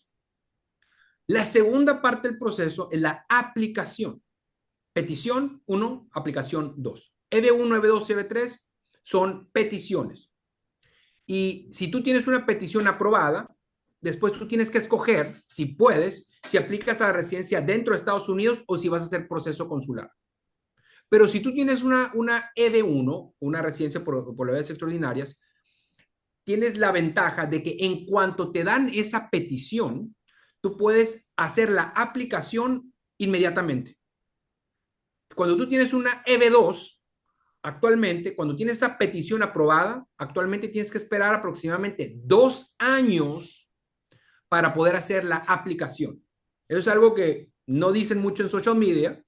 La segunda parte del proceso es la aplicación. Petición 1, aplicación 2. EB1, EB2, EB3 son peticiones. Y si tú tienes una petición aprobada, después tú tienes que escoger, si puedes, si aplicas a la residencia dentro de Estados Unidos o si vas a hacer proceso consular. Pero si tú tienes una EB1, una residencia por habilidades extraordinarias, tienes la ventaja de que en cuanto te dan esa petición, tú puedes hacer la aplicación inmediatamente. Cuando tú tienes una EB2, actualmente, cuando tienes esa petición aprobada, actualmente tienes que esperar aproximadamente 2 años para poder hacer la aplicación. Eso es algo que no dicen mucho en social media,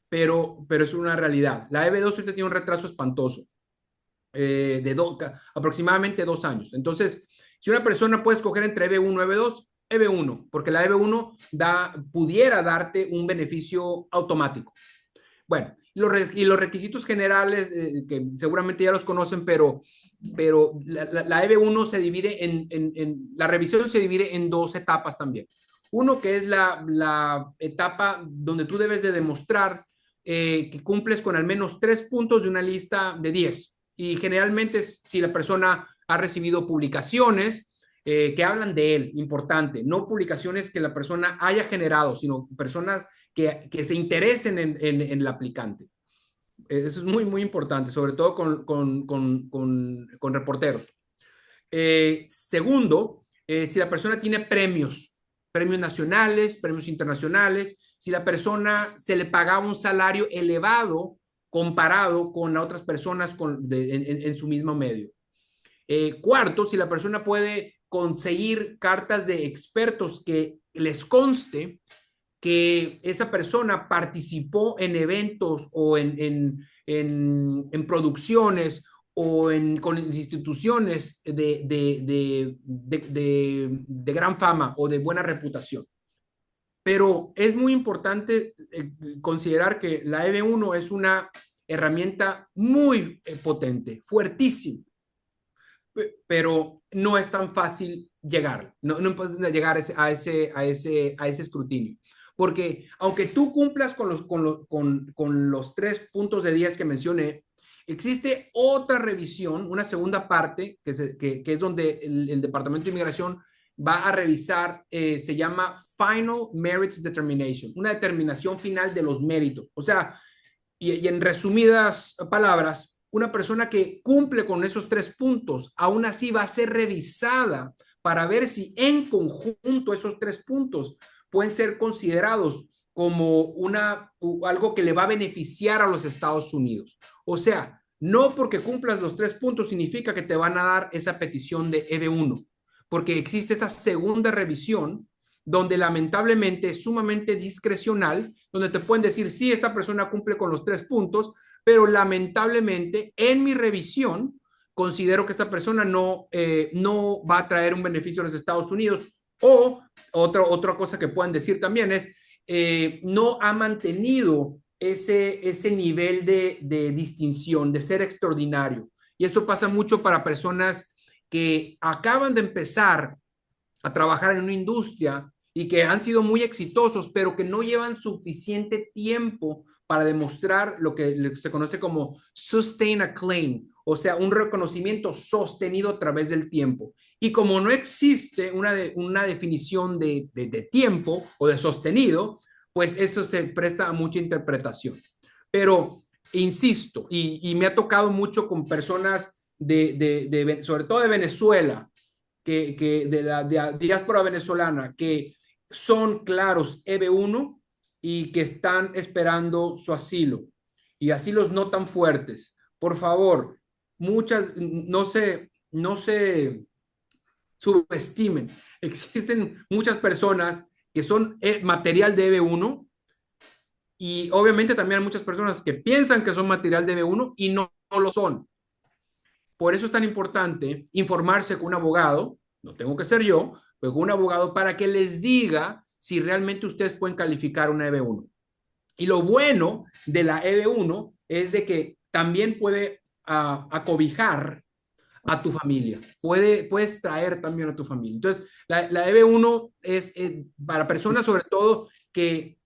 pero es una realidad. La EB2 ahorita tiene un retraso espantoso, aproximadamente 2 años. Entonces, si una persona puede escoger entre EB1 y EB2, EB1, porque la EB1 pudiera darte un beneficio automático. Bueno, y los requisitos generales, que seguramente ya los conocen, pero la EB1 se divide la revisión se divide en 2 etapas también. Uno que es la etapa donde tú debes de demostrar que cumples con al menos 3 puntos de una lista de 10. Y generalmente si la persona ha recibido publicaciones que hablan de él, importante, no publicaciones que la persona haya generado, sino personas que se interesen en el aplicante. Eso es muy, muy importante, sobre todo con reporteros. Segundo, si la persona tiene premios nacionales, premios internacionales, si la persona se le pagaba un salario elevado comparado con otras personas en su mismo medio. Cuarto, si la persona puede conseguir cartas de expertos que les conste que esa persona participó en eventos o en producciones o con instituciones de gran fama o de buena reputación. Pero es muy importante considerar que la EB1 es una herramienta muy potente, fuertísima, pero no es tan fácil llegar, no puedes llegar a ese escrutinio. Porque aunque tú cumplas con los 3 puntos de 10 que mencioné, existe otra revisión, una segunda parte, que es donde el Departamento de Inmigración va a revisar, se llama Final Merits Determination, una determinación final de los méritos. O sea, y en resumidas palabras, una persona que cumple con esos 3 puntos, aún así va a ser revisada para ver si en conjunto esos 3 puntos pueden ser considerados como algo que le va a beneficiar a los Estados Unidos. O sea, no porque cumplas los 3 puntos significa que te van a dar esa petición de EB1, porque existe esa segunda revisión donde lamentablemente es sumamente discrecional, donde te pueden decir, sí, esta persona cumple con los 3 puntos, pero lamentablemente en mi revisión considero que esta persona no va a traer un beneficio a los Estados Unidos. O otra cosa que pueden decir también es, no ha mantenido ese nivel de distinción, de ser extraordinario. Y esto pasa mucho para personas que acaban de empezar a trabajar en una industria y que han sido muy exitosos, pero que no llevan suficiente tiempo para demostrar lo que se conoce como sustain a claim, o sea, un reconocimiento sostenido a través del tiempo. Y como no existe una definición de tiempo o de sostenido, pues eso se presta a mucha interpretación. Pero, insisto, y me ha tocado mucho con personas sobre todo de Venezuela, de la diáspora venezolana, que son claros EB1 y que están esperando su asilo y asilos no tan fuertes. Por favor, no se subestimen. Existen muchas personas que son material de EB1 y obviamente también hay muchas personas que piensan que son material de EB1 y no lo son. Por eso es tan importante informarse con un abogado, no tengo que ser yo, pero con un abogado para que les diga si realmente ustedes pueden calificar una EB1. Y lo bueno de la EB1 es de que también puede acobijar a tu familia. Puedes traer también a tu familia. Entonces, la EB1 es para personas sobre todo que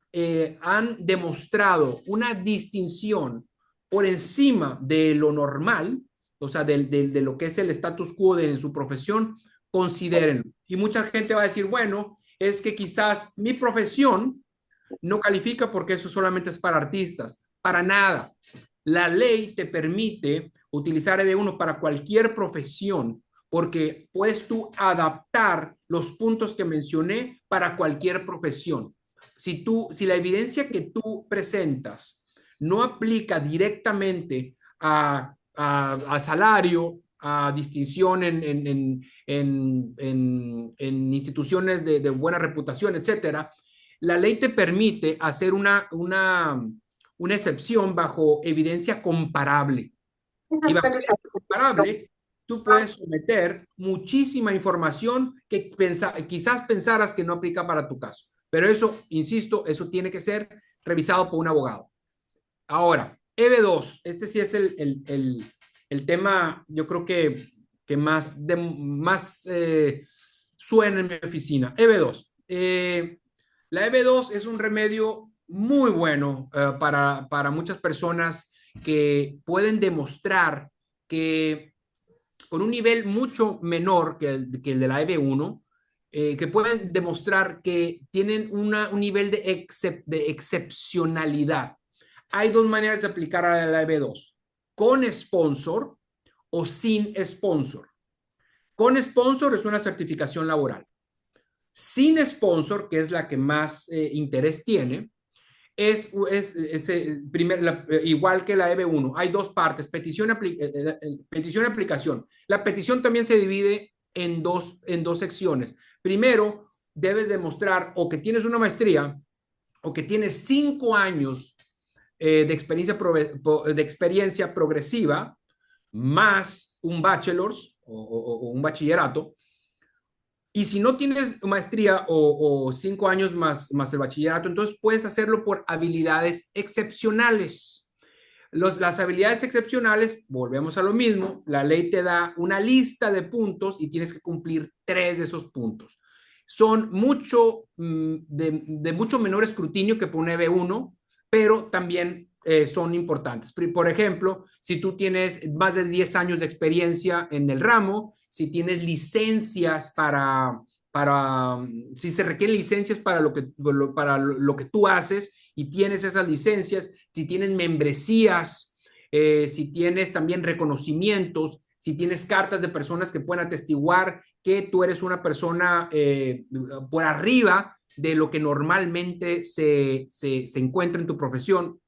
han demostrado una distinción por encima de lo normal, o sea, de lo que es el status quo de su profesión, considérenlo. Y mucha gente va a decir, bueno, es que quizás mi profesión no califica porque eso solamente es para artistas. Para nada. La ley te permite utilizar EB1 para cualquier profesión porque puedes tú adaptar los puntos que mencioné para cualquier profesión. Si la evidencia que tú presentas no aplica directamente a salario, a distinción en instituciones de buena reputación, etcétera, la ley te permite hacer una excepción bajo evidencia comparable. Y bajo evidencia comparable, tú puedes someter muchísima información que quizás pensaras que no aplica para tu caso. Pero eso, insisto, eso tiene que ser revisado por un abogado. Ahora, EB2, este sí es el tema, yo creo que más suena en mi oficina. EB2. La EB2 es un remedio muy bueno para muchas personas que pueden demostrar que con un nivel mucho menor que el de la EB1, que pueden demostrar que tienen un nivel de excepcionalidad. hay dos maneras de aplicar a la EB2, con sponsor o sin sponsor. Con sponsor es una certificación laboral. Sin sponsor, que es la que más interés tiene, igual que la EB1. Hay dos partes, petición y aplicación. La petición también se divide en dos secciones. Primero, debes demostrar o que tienes una maestría o que tienes 5 años de experiencia progresiva más un bachelor's o un bachillerato. Y si no tienes maestría o 5 años más el bachillerato, entonces puedes hacerlo por habilidades excepcionales. Las habilidades excepcionales, volvemos a lo mismo, la ley te da una lista de puntos y tienes que cumplir 3 de esos puntos. Son de mucho menor escrutinio que por un EB1, pero también son importantes. Por ejemplo, si tú tienes más de 10 años de experiencia en el ramo, si tienes licencias si se requieren licencias para lo que tú haces y tienes esas licencias, si tienes membresías, si tienes también reconocimientos, si tienes cartas de personas que pueden atestiguar que tú eres una persona por arriba de lo que normalmente se encuentra en tu profesión.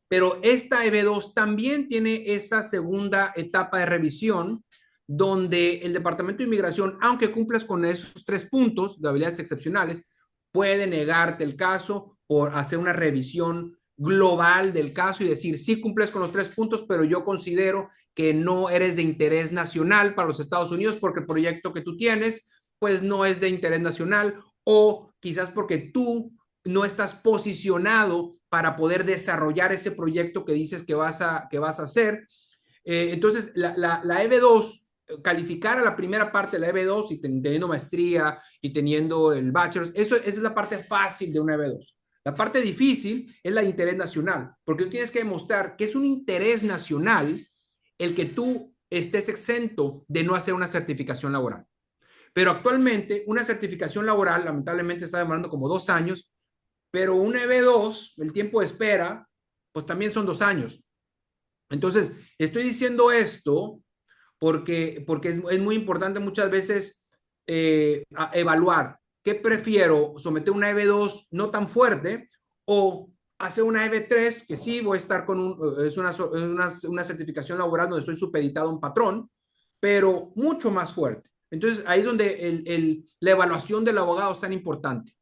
Pero esta EB2 también tiene esa segunda etapa de revisión, donde el Departamento de Inmigración, aunque cumplas con esos 3 puntos de habilidades excepcionales, puede negarte el caso por hacer una revisión global del caso y decir, sí cumples con los 3 puntos, pero yo considero que no eres de interés nacional para los Estados Unidos porque el proyecto que tú tienes, pues no es de interés nacional, o quizás porque tú no estás posicionado para poder desarrollar ese proyecto que dices que vas a hacer. Entonces, la EB2, calificar a la primera parte de la EB2 y teniendo maestría y teniendo el bachelor, esa es la parte fácil de una EB2. La parte difícil es la de interés nacional, porque tú tienes que demostrar que es un interés nacional el que tú estés exento de no hacer una certificación laboral. Pero actualmente una certificación laboral lamentablemente está demorando como 2 años, pero un EB2, el tiempo de espera, pues también son 2 años. Entonces, estoy diciendo esto porque es muy importante muchas veces evaluar qué prefiero, someter una EB2 no tan fuerte o hacer una EB3, que sí voy a estar es una certificación laboral donde estoy supeditado a un patrón, pero mucho más fuerte. Entonces, ahí es donde la evaluación del abogado es tan importante.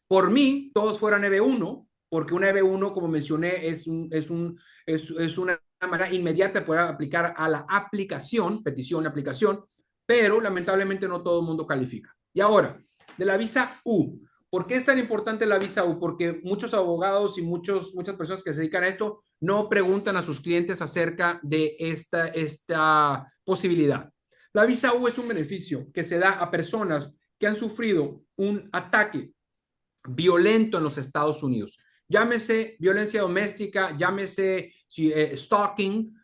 Por mí, todos fueran EB1, porque una EB1, como mencioné, es una manera inmediata de poder aplicar a la aplicación, petición, aplicación, pero lamentablemente no todo el mundo califica. Y ahora, de la visa U. ¿Por qué es tan importante la visa U? Porque muchos abogados y muchas personas que se dedican a esto no preguntan a sus clientes acerca de esta posibilidad. La visa U es un beneficio que se da a personas que han sufrido un ataque violento en los Estados Unidos. Llámese violencia doméstica, llámese stalking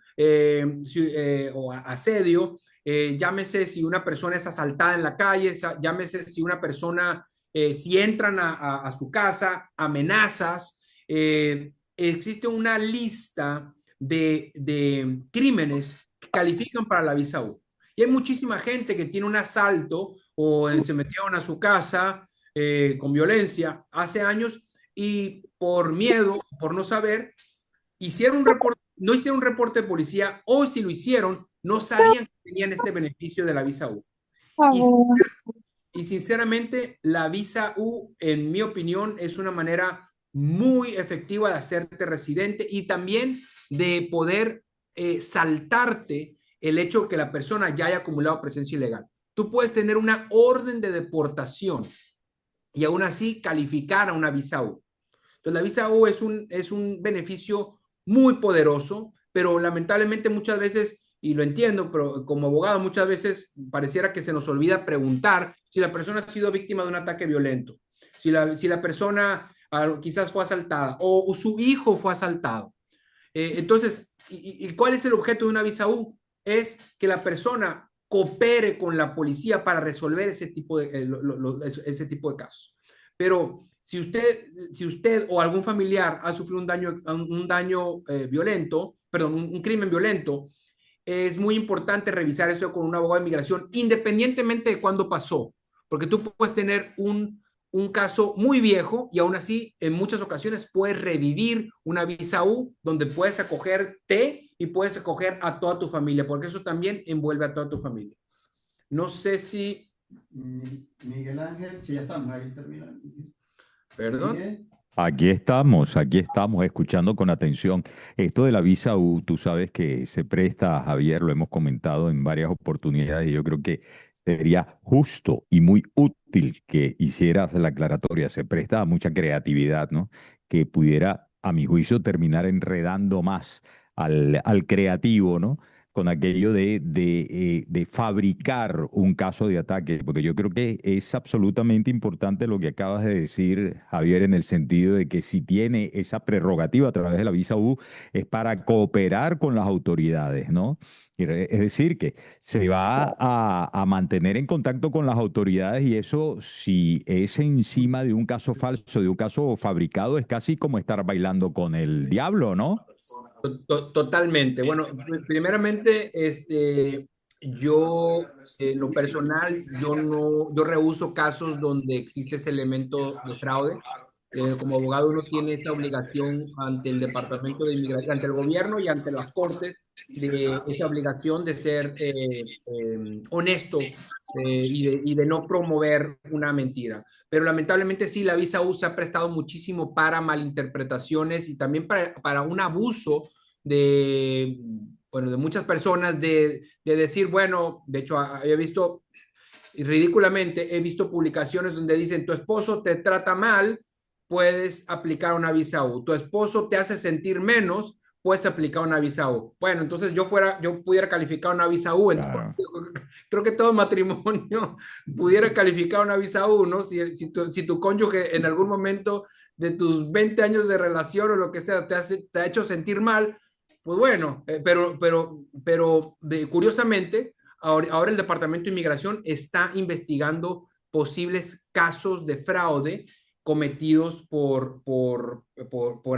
o asedio, llámese si una persona es asaltada en la calle, llámese si una persona, si entran a su casa, amenazas. Existe una lista de crímenes que califican para la visa U. Y hay muchísima gente que tiene un asalto o se metieron a su casa con violencia hace años y por miedo, por no saber, no hicieron un reporte de policía o si lo hicieron, no sabían que tenían este beneficio de la visa U. Y sinceramente, la visa U, en mi opinión, es una manera muy efectiva de hacerte residente y también de poder saltarte el hecho de que la persona ya haya acumulado presencia ilegal. Tú puedes tener una orden de deportación y aún así calificar a una visa U. Entonces, la visa U es un beneficio muy poderoso, pero lamentablemente muchas veces, y lo entiendo, pero como abogado muchas veces pareciera que se nos olvida preguntar si la persona ha sido víctima de un ataque violento, si la persona quizás fue asaltada o su hijo fue asaltado. Entonces, ¿y cuál es el objeto de una visa U? Es que la persona coopere con la policía para resolver ese tipo de casos. Pero si usted o algún familiar ha sufrido un daño violento, perdón, un crimen violento, es muy importante revisar eso con un abogado de migración, independientemente de cuándo pasó, porque tú puedes tener un caso muy viejo y aún así en muchas ocasiones puedes revivir una visa U donde puedes acogerte y puedes acoger a toda tu familia, porque eso también envuelve a toda tu familia. No sé si... Miguel Ángel, sí, ya estamos ahí terminando. Perdón. Miguel. Aquí estamos escuchando con atención. Esto de la visa U, tú sabes que se presta, Javier, lo hemos comentado en varias oportunidades y yo creo que sería justo y muy útil que hicieras la aclaratoria. Se presta a mucha creatividad, ¿no? Que pudiera, a mi juicio, terminar enredando más al creativo, ¿no? Con aquello de fabricar un caso de ataque, porque yo creo que es absolutamente importante lo que acabas de decir, Javier, en el sentido de que si tiene esa prerrogativa a través de la visa U, es para cooperar con las autoridades, ¿no? Es decir, que se va a mantener en contacto con las autoridades y eso, si es encima de un caso falso, de un caso fabricado, es casi como estar bailando con el diablo, ¿no? Totalmente. Bueno, primeramente, yo, en lo personal, yo no, yo rehúso casos donde existe ese elemento de fraude. Como abogado uno tiene esa obligación ante el Departamento de Inmigración, ante el gobierno y ante las cortes, de esa obligación de ser honesto y de no promover una mentira. Pero lamentablemente sí, la visa U se ha prestado muchísimo para malinterpretaciones y también para un abuso de, bueno, de muchas personas de decir, bueno, de hecho, había visto, y ridículamente, he visto publicaciones donde dicen, tu esposo te trata mal, puedes aplicar una visa U. Tu esposo te hace sentir menos, puedes aplicar una visa U. Bueno, entonces yo pudiera calificar una visa U, entonces Claro. creo que todo matrimonio pudiera calificar una visa U, ¿no? Si tu cónyuge en algún momento de tus 20 años de relación o lo que sea te ha hecho sentir mal, pues bueno, curiosamente, ahora el Departamento de Inmigración está investigando posibles casos de fraude cometidos por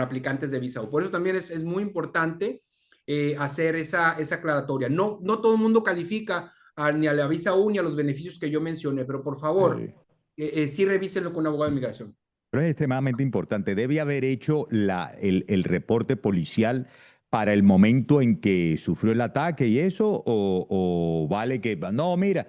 aplicantes de visa U. Por eso también es muy importante hacer esa aclaratoria. No, no todo el mundo califica ni a la visa U ni a los beneficios que yo mencioné, pero por favor, Sí. sí revísenlo con un abogado de inmigración. Pero es extremadamente importante. Debe haber hecho el reporte policial para el momento en que sufrió el ataque y eso, o vale que, no, mira,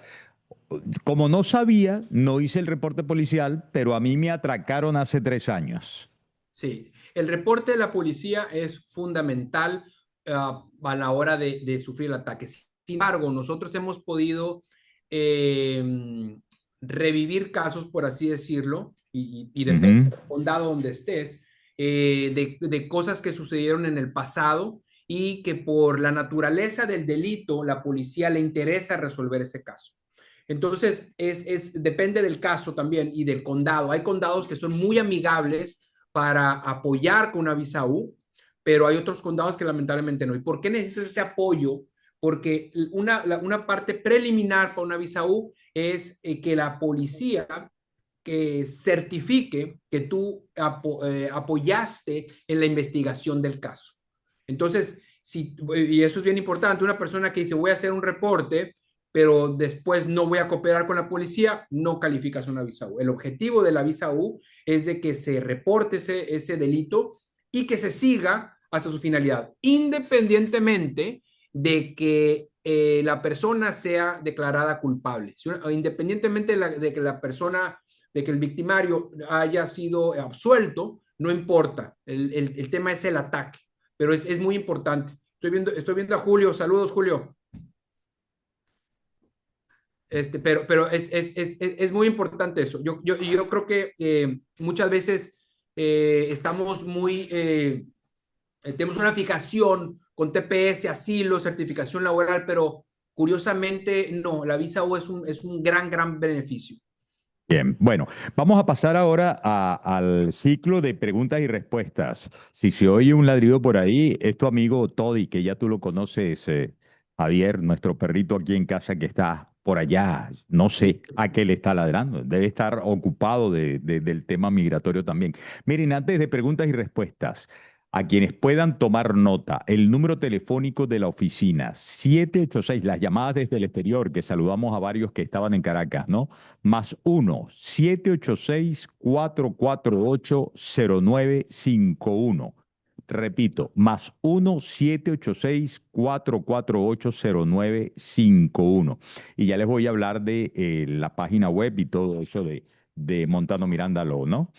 como no sabía, no hice el reporte policial, pero a mí me atracaron hace 3 años. Sí, el reporte de la policía es fundamental a la hora de sufrir el ataque. Sin embargo, nosotros hemos podido eh, revivir casos, por así decirlo, y depende Ujú. del condado donde estés, de cosas que sucedieron en el pasado y que por la naturaleza del delito, la policía le interesa resolver ese caso. Entonces, depende del caso también y del condado. Hay condados que son muy amigables para apoyar con una visa U, pero hay otros condados que lamentablemente no. ¿Y por qué necesitas ese apoyo? Porque una parte preliminar para una visa U es que la policía que certifique que tú apoyaste en la investigación del caso. Entonces, y eso es bien importante, una persona que dice voy a hacer un reporte, pero después no voy a cooperar con la policía, no calificas una visa U. El objetivo de la visa U es de que se reporte ese delito y que se siga hasta su finalidad, independientemente de que la persona sea declarada culpable. Independientemente de que la persona, de que el victimario haya sido absuelto, no importa. El tema es el ataque, pero es muy importante. Estoy viendo a Julio. Saludos, Julio. Pero es muy importante eso. Yo creo que muchas veces estamos tenemos una fijación con TPS, asilo, certificación laboral, pero curiosamente no, la visa U es un gran, gran beneficio. Bien, bueno, vamos a pasar ahora al ciclo de preguntas y respuestas. Si se oye un ladrido por ahí, es tu amigo Toddy, que ya tú lo conoces, Javier, nuestro perrito aquí en casa que está por allá. No Sí, sé a qué le está ladrando. Debe estar ocupado del tema migratorio también. Miren, antes de preguntas y respuestas, a quienes puedan tomar nota, el número telefónico de la oficina, 786, las llamadas desde el exterior, que saludamos a varios que estaban en Caracas, ¿no? Más 1-786-448-0951. Repito, más 1-786-448-0951. Y ya les voy a hablar de la página web y todo eso de Montano Miranda Law, ¿no?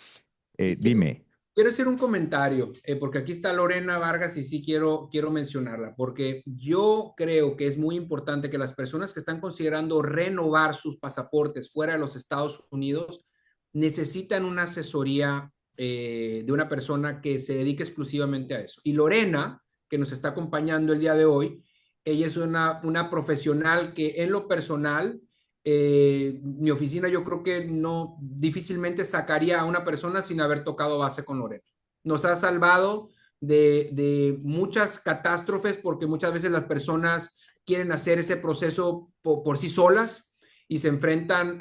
sí, Dime. quiero hacer un comentario, porque aquí está Lorena Vargas y sí quiero mencionarla, porque yo creo que es muy importante que las personas que están considerando renovar sus pasaportes fuera de los Estados Unidos necesitan una asesoría de una persona que se dedique exclusivamente a eso. Y Lorena, que nos está acompañando el día de hoy, ella es una profesional que en lo personal mi oficina yo creo que no difícilmente sacaría a una persona sin haber tocado base con Lorena. Nos ha salvado de muchas catástrofes porque muchas veces las personas quieren hacer ese proceso por sí solas y se enfrentan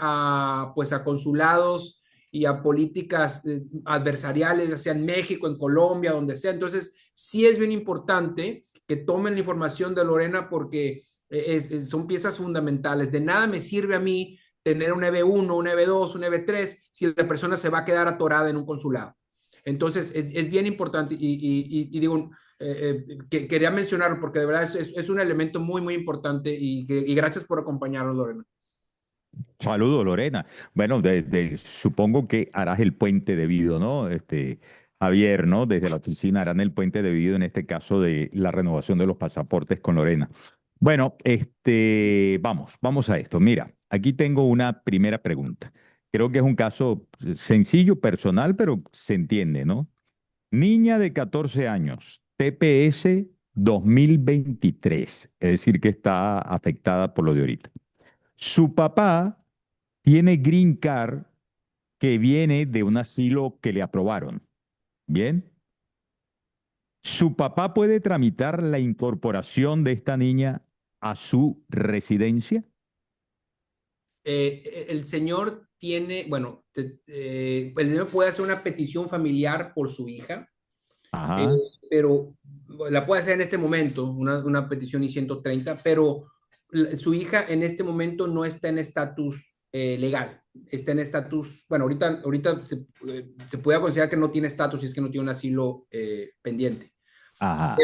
pues a consulados y a políticas adversariales, ya sea en México, en Colombia, donde sea. Entonces, sí es bien importante que tomen la información de Lorena porque son piezas fundamentales. De nada me sirve a mí tener un EB1, un EB2, un EB3 si la persona se va a quedar atorada en un consulado. Entonces, es bien importante y digo, que quería mencionarlo porque de verdad es un elemento muy, muy importante y gracias por acompañarnos, Lorena. Saludos, Lorena. Bueno, supongo que harás el puente debido, ¿no? Javier, ¿no? Desde la oficina harán el puente debido en este caso de la renovación de los pasaportes con Lorena. Bueno, vamos a esto. Mira, aquí tengo una primera pregunta. Creo que es un caso sencillo, personal, pero se entiende, ¿no? Niña de 14 años, TPS 2023, es decir, que está afectada por lo de ahorita. Su papá tiene Green Card que viene de un asilo que le aprobaron. Bien. Su papá puede tramitar la incorporación de esta niña a su residencia. El señor tiene, bueno, el señor puede hacer una petición familiar por su hija, eh, Ajá, pero la puede hacer en este momento, una petición I-130, pero su hija en este momento no está en estatus legal, está en estatus, bueno, ahorita se puede considerar que no tiene estatus si es que no tiene un asilo pendiente, ajá.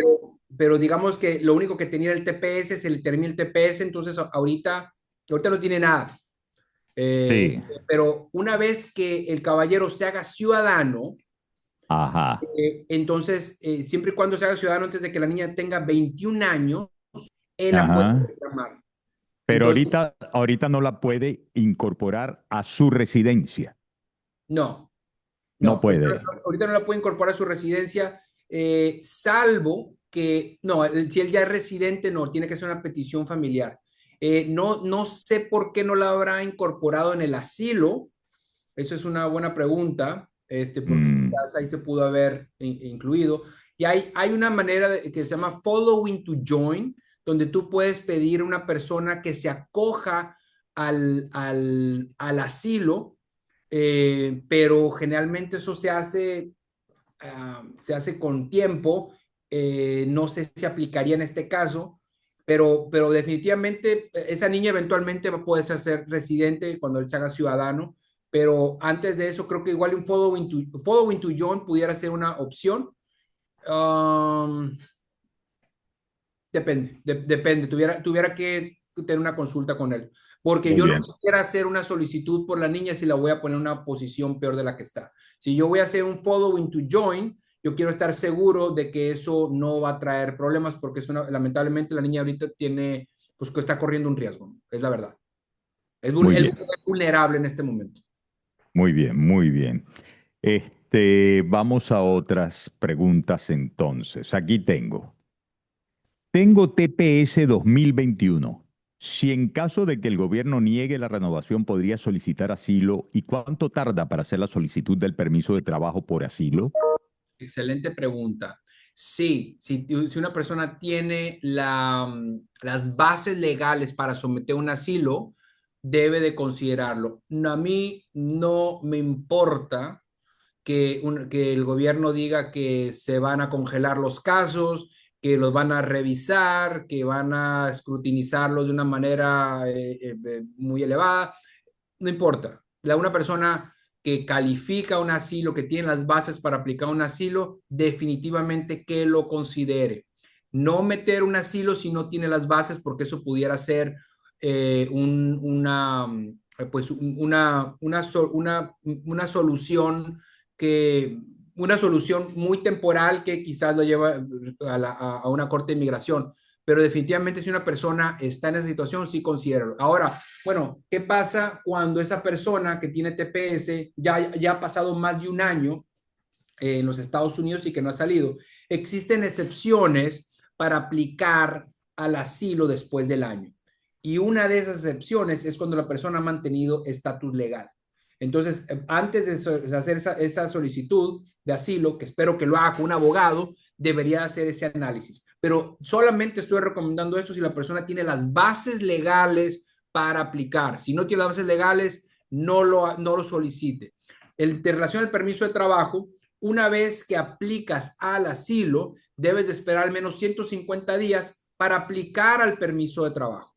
pero digamos que lo único que tenía el TPS, se le termina el TPS, entonces ahorita no tiene nada. Sí, Pero una vez que el caballero se haga ciudadano, ajá, entonces, siempre y cuando se haga ciudadano antes de que la niña tenga 21 años, él la puede ajá. reclamar. Pero Entonces, ahorita no la puede incorporar a su residencia. no, no, No puede. ahorita no la puede incorporar a su residencia, salvo que, no, si él ya es residente, no, tiene que ser una petición familiar. No sé por qué no la habrá incorporado en el asilo. Eso es una buena pregunta, porque Mm, quizás ahí se pudo haber incluido. Y hay una manera que se llama following to join, donde tú puedes pedir a una persona que se acoja al asilo, pero generalmente eso se hace con tiempo. No sé si aplicaría en este caso, pero definitivamente esa niña eventualmente va a poder ser residente cuando él se haga ciudadano, pero antes de eso creo que igual un following to John pudiera ser una opción. Um, depende, tuviera que tener una consulta con él, porque muy yo no bien. quisiera hacer una solicitud por la niña si la voy a poner en una posición peor de la que está. Si yo voy a hacer un following to join, yo quiero estar seguro de que eso no va a traer problemas, porque lamentablemente la niña ahorita tiene, pues que está corriendo un riesgo, es la verdad. Muy Es bien. vulnerable en este momento. Muy bien, muy bien. Vamos a otras preguntas entonces. Aquí tengo TPS 2021. Si en caso de que el gobierno niegue la renovación, podría solicitar asilo. ¿Y cuánto tarda para hacer la solicitud del permiso de trabajo por asilo? Excelente pregunta. Sí, si una persona tiene las bases legales para someter un asilo, debe de considerarlo. A mí no me importa que el gobierno diga que se van a congelar los casos, que los van a revisar, que van a escrutinizarlos de una manera muy elevada. No importa. Una persona que califica un asilo, que tiene las bases para aplicar un asilo, definitivamente que lo considere. No meter un asilo si no tiene las bases, porque eso pudiera ser pues una solución que una solución muy temporal que quizás lo lleva a una corte de inmigración, pero definitivamente si una persona está en esa situación, sí considero. Ahora, bueno, ¿qué pasa cuando esa persona que tiene TPS ya ha pasado más de un año en los Estados Unidos y que no ha salido? Existen excepciones para aplicar al asilo después del año. Y una de esas excepciones es cuando la persona ha mantenido estatus legal. Entonces, antes de hacer esa solicitud de asilo, que espero que lo haga con un abogado, debería hacer ese análisis. Pero solamente estoy recomendando esto si la persona tiene las bases legales para aplicar. Si no tiene las bases legales, no lo solicite. En relación al permiso de trabajo, una vez que aplicas al asilo, debes de esperar al menos 150 días para aplicar al permiso de trabajo.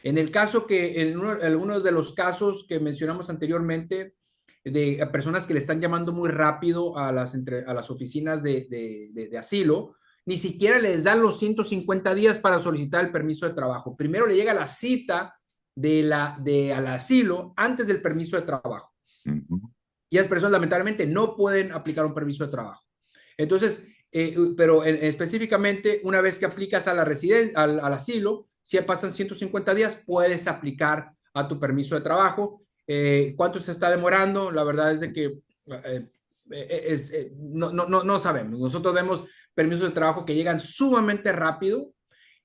En el caso en algunos de los casos que mencionamos anteriormente, de personas que le están llamando muy rápido a las oficinas de asilo, ni siquiera les dan los 150 días para solicitar el permiso de trabajo. Primero le llega la cita al asilo antes del permiso de trabajo. Y las personas lamentablemente no pueden aplicar un permiso de trabajo. Entonces, pero específicamente, una vez que aplicas a la residencia, al asilo, si pasan 150 días, puedes aplicar a tu permiso de trabajo. ¿Cuánto se está demorando? La verdad es de que no sabemos. Nosotros vemos permisos de trabajo que llegan sumamente rápido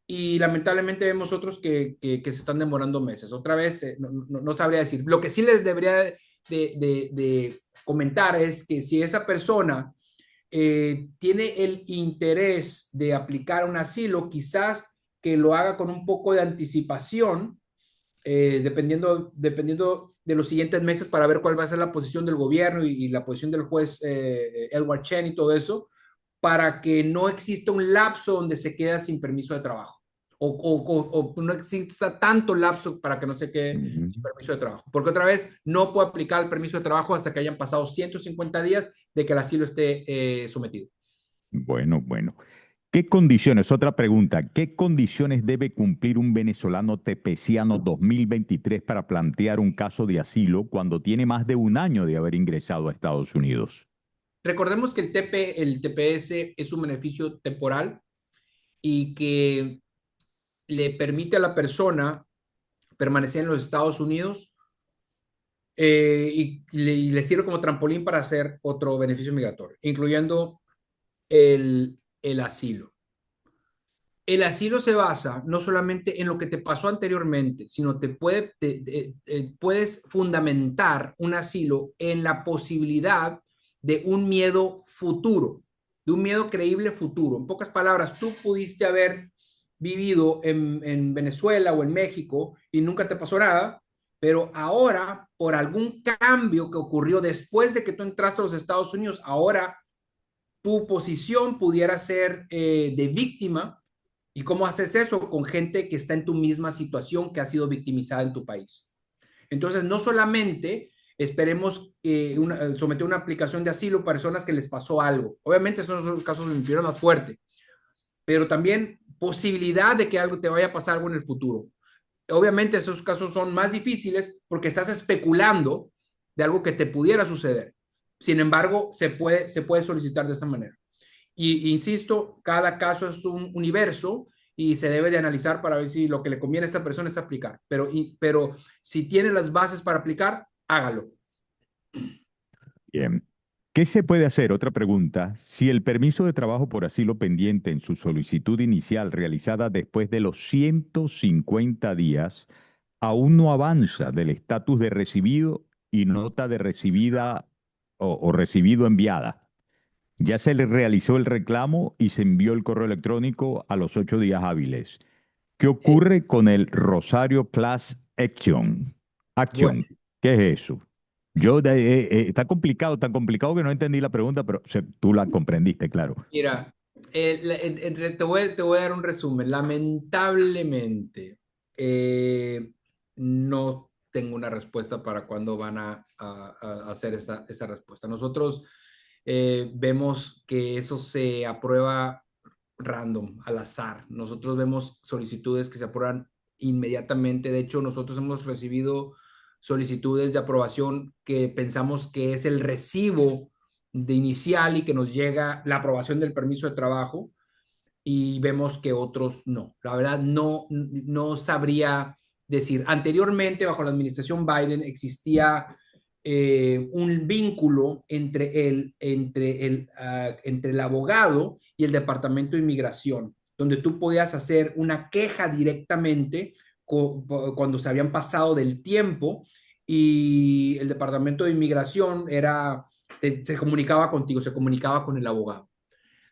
y lamentablemente vemos otros que se están demorando meses. Otra vez, no sabría decir. Lo que sí les debería de comentar es que si esa persona tiene el interés de aplicar un asilo, quizás que lo haga con un poco de anticipación, dependiendo de los siguientes meses para ver cuál va a ser la posición del gobierno y la posición del juez Edward Chen y todo eso, para que no exista un lapso donde se queda sin permiso de trabajo. O no exista tanto lapso para que no se quede sin permiso de trabajo. Porque otra vez, no puede aplicar el permiso de trabajo hasta que hayan pasado 150 días de que el asilo esté sometido. Bueno. ¿Qué condiciones? Otra pregunta. ¿Qué condiciones debe cumplir un venezolano tepeciano 2023 para plantear un caso de asilo cuando tiene más de un año de haber ingresado a Estados Unidos? Recordemos que el TPS es un beneficio temporal y que le permite a la persona permanecer en los Estados Unidos y le sirve como trampolín para hacer otro beneficio migratorio, incluyendo el asilo. El asilo se basa no solamente en lo que te pasó anteriormente, sino puedes fundamentar un asilo en la posibilidad de un miedo futuro, de un miedo creíble futuro. En pocas palabras, tú pudiste haber vivido en Venezuela o en México y nunca te pasó nada, pero ahora, por algún cambio que ocurrió después de que tú entraste a los Estados Unidos, ahora tu posición pudiera ser de víctima. ¿Y cómo haces eso? Con gente que está en tu misma situación, que ha sido victimizada en tu país. Entonces, no solamente esperemos someter una aplicación de asilo a personas que les pasó algo. Obviamente, esos son los casos de infierno más fuerte, pero también posibilidad de que algo te vaya a pasar algo en el futuro. Obviamente, esos casos son más difíciles porque estás especulando de algo que te pudiera suceder. Sin embargo, se puede solicitar de esa manera. Y insisto, cada caso es un universo y se debe de analizar para ver si lo que le conviene a esta persona es aplicar. Pero si tiene las bases para aplicar, hágalo. Bien. ¿Qué se puede hacer? Otra pregunta. Si el permiso de trabajo por asilo pendiente en su solicitud inicial realizada después de los 150 días aún no avanza del estatus de recibido y nota de recibida o recibido enviada. Ya se le realizó el reclamo y se envió el correo electrónico a los 8 días hábiles. ¿Qué Eh, ocurre con el Rosario Class Action. Bueno, Action. ¿Qué es eso? Está tan complicado que no entendí la pregunta, pero tú la comprendiste, claro. mira, te voy a dar un resumen. Lamentablemente, no tengo una respuesta para cuándo van a hacer esa respuesta. Nosotros vemos que eso se aprueba random, al azar. Nosotros vemos solicitudes que se aprueban inmediatamente. De hecho, nosotros hemos recibido solicitudes de aprobación que pensamos que es el recibo de inicial y que nos llega la aprobación del permiso de trabajo y vemos que otros no. La verdad, no sabría decir. Anteriormente, bajo la administración Biden, existía un vínculo entre el abogado y el Departamento de Inmigración, donde tú podías hacer una queja directamente cuando se habían pasado del tiempo y el Departamento de Inmigración se comunicaba contigo, se comunicaba con el abogado.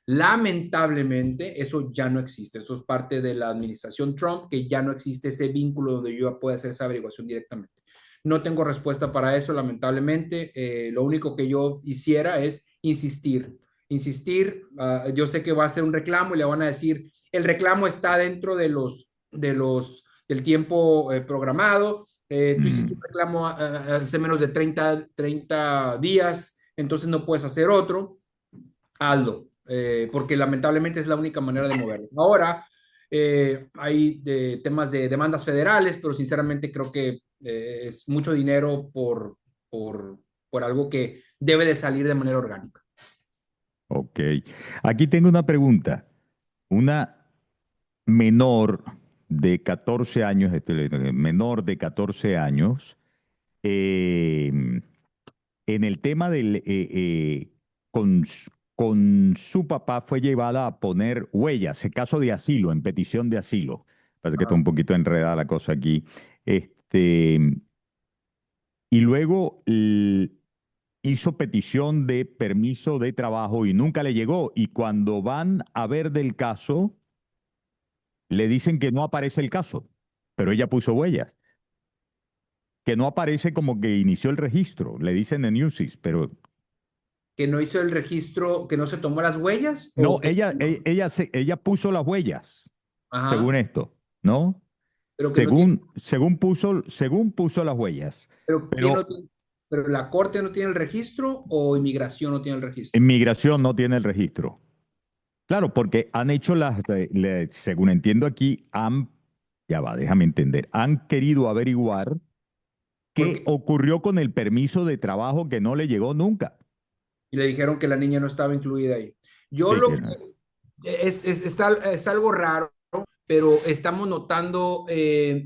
Lamentablemente, eso ya no existe. Eso es parte de la administración Trump, que ya no existe ese vínculo donde yo pueda hacer esa averiguación directamente. No tengo respuesta para eso, lamentablemente. Lo único que yo hiciera es insistir. Insistir, yo sé que va a ser un reclamo y le van a decir, el reclamo está dentro del tiempo programado. Tú hiciste un reclamo hace menos de 30 días, entonces no puedes hacer otro. Hazlo, porque lamentablemente es la única manera de moverlo. Ahora hay temas de demandas federales, pero sinceramente creo que es mucho dinero por algo que debe de salir de manera orgánica. Ok. Aquí tengo una pregunta. Una menor de 14 años, menor de 14 años, eh, en el tema con su papá fue llevada a poner huellas, en caso de asilo, en petición de asilo. Parece que está Ajá. un poquito enredada la cosa aquí. Este, y luego hizo petición de permiso de trabajo y nunca le llegó. Y cuando van a ver del caso, le dicen que no aparece el caso, pero ella puso huellas. Que no aparece como que inició el registro, le dicen en Newsys, pero Que no hizo el registro, que no se tomó las huellas no, o que... ella puso las huellas, según Ajá, esto, ¿no? pero que no tiene, Según puso las huellas, pero ¿quién no pero tiene? ¿Pero la corte no tiene el registro o inmigración no tiene el registro? inmigración no tiene el registro. Claro, porque han hecho según entiendo aquí, ya va, déjame entender, han querido averiguar qué Porque ocurrió con el permiso de trabajo que no le llegó nunca. y le dijeron que la niña no estaba incluida ahí. Yo Sí, lo que es algo raro, pero estamos notando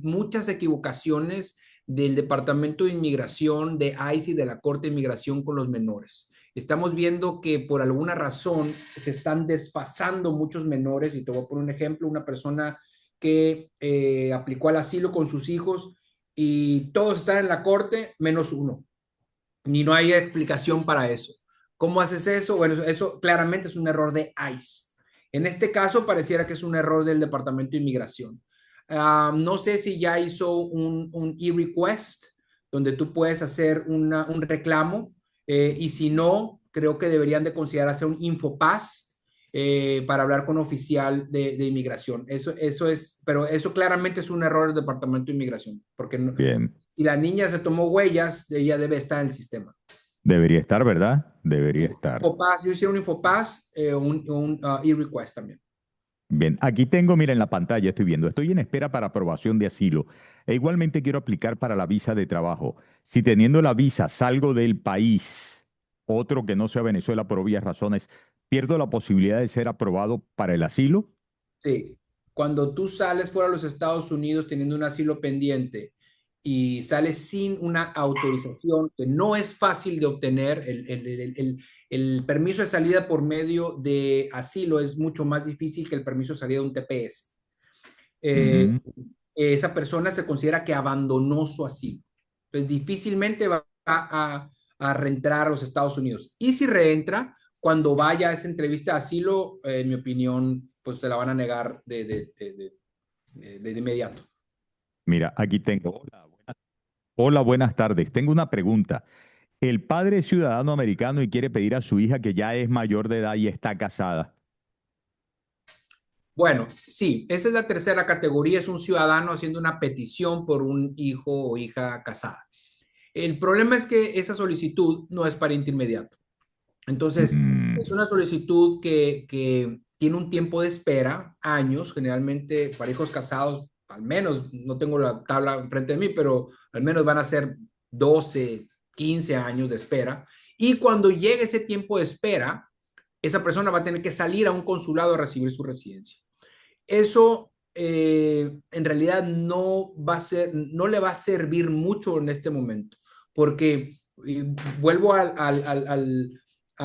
muchas equivocaciones del Departamento de Inmigración, de ICE y de la Corte de Inmigración con los menores. Estamos viendo que por alguna razón se están desfasando muchos menores, y te voy a poner un ejemplo, una persona que aplicó al asilo con sus hijos y todos están en la corte menos uno, ni no hay explicación para eso. ¿Cómo haces eso? Bueno, eso claramente es un error de ICE. En este caso, pareciera que es un error del Departamento de Inmigración. No sé si ya hizo un e-request donde tú puedes hacer un reclamo y si no, creo que deberían de considerar hacer un infopass para hablar con oficial de inmigración. Pero eso claramente es un error del Departamento de Inmigración, porque no, bien. si la niña se tomó huellas, ella debe estar en el sistema. Debería estar, ¿verdad? Debería estar. Infopass, yo hice un Infopass, un e-request también. Bien, aquí tengo, mira, en la pantalla estoy viendo, estoy en espera para aprobación de asilo e igualmente quiero aplicar para la visa de trabajo. Si teniendo la visa salgo del país, otro que no sea Venezuela por obvias razones, ¿pierdo la posibilidad de ser aprobado para el asilo? Sí, cuando tú sales fuera de los Estados Unidos teniendo un asilo pendiente y sales sin una autorización que no es fácil de obtener, el permiso de salida por medio de asilo es mucho más difícil que el permiso de salida de un TPS. Eh, Ujú. Esa persona se considera que abandonó su asilo. Entonces, difícilmente va a reentrar a los Estados Unidos. Y si reentra, cuando vaya a esa entrevista de asilo, en mi opinión, pues se la van a negar de inmediato. Mira, aquí tengo. Hola, Hola, buenas tardes. Tengo una pregunta. El padre es ciudadano americano y quiere pedir a su hija que ya es mayor de edad y está casada. Bueno, sí, esa es la tercera categoría, es un ciudadano haciendo una petición por un hijo o hija casada. El problema es que esa solicitud no es pariente inmediato. Entonces, es Mm, una solicitud que tiene un tiempo de espera, años, generalmente para hijos casados, al menos, no tengo la tabla enfrente de mí, pero al menos van a ser 12, 15 años de espera. Y cuando llegue ese tiempo de espera, esa persona va a tener que salir a un consulado a recibir su residencia. Eso en realidad no le va a servir mucho en este momento, porque vuelvo a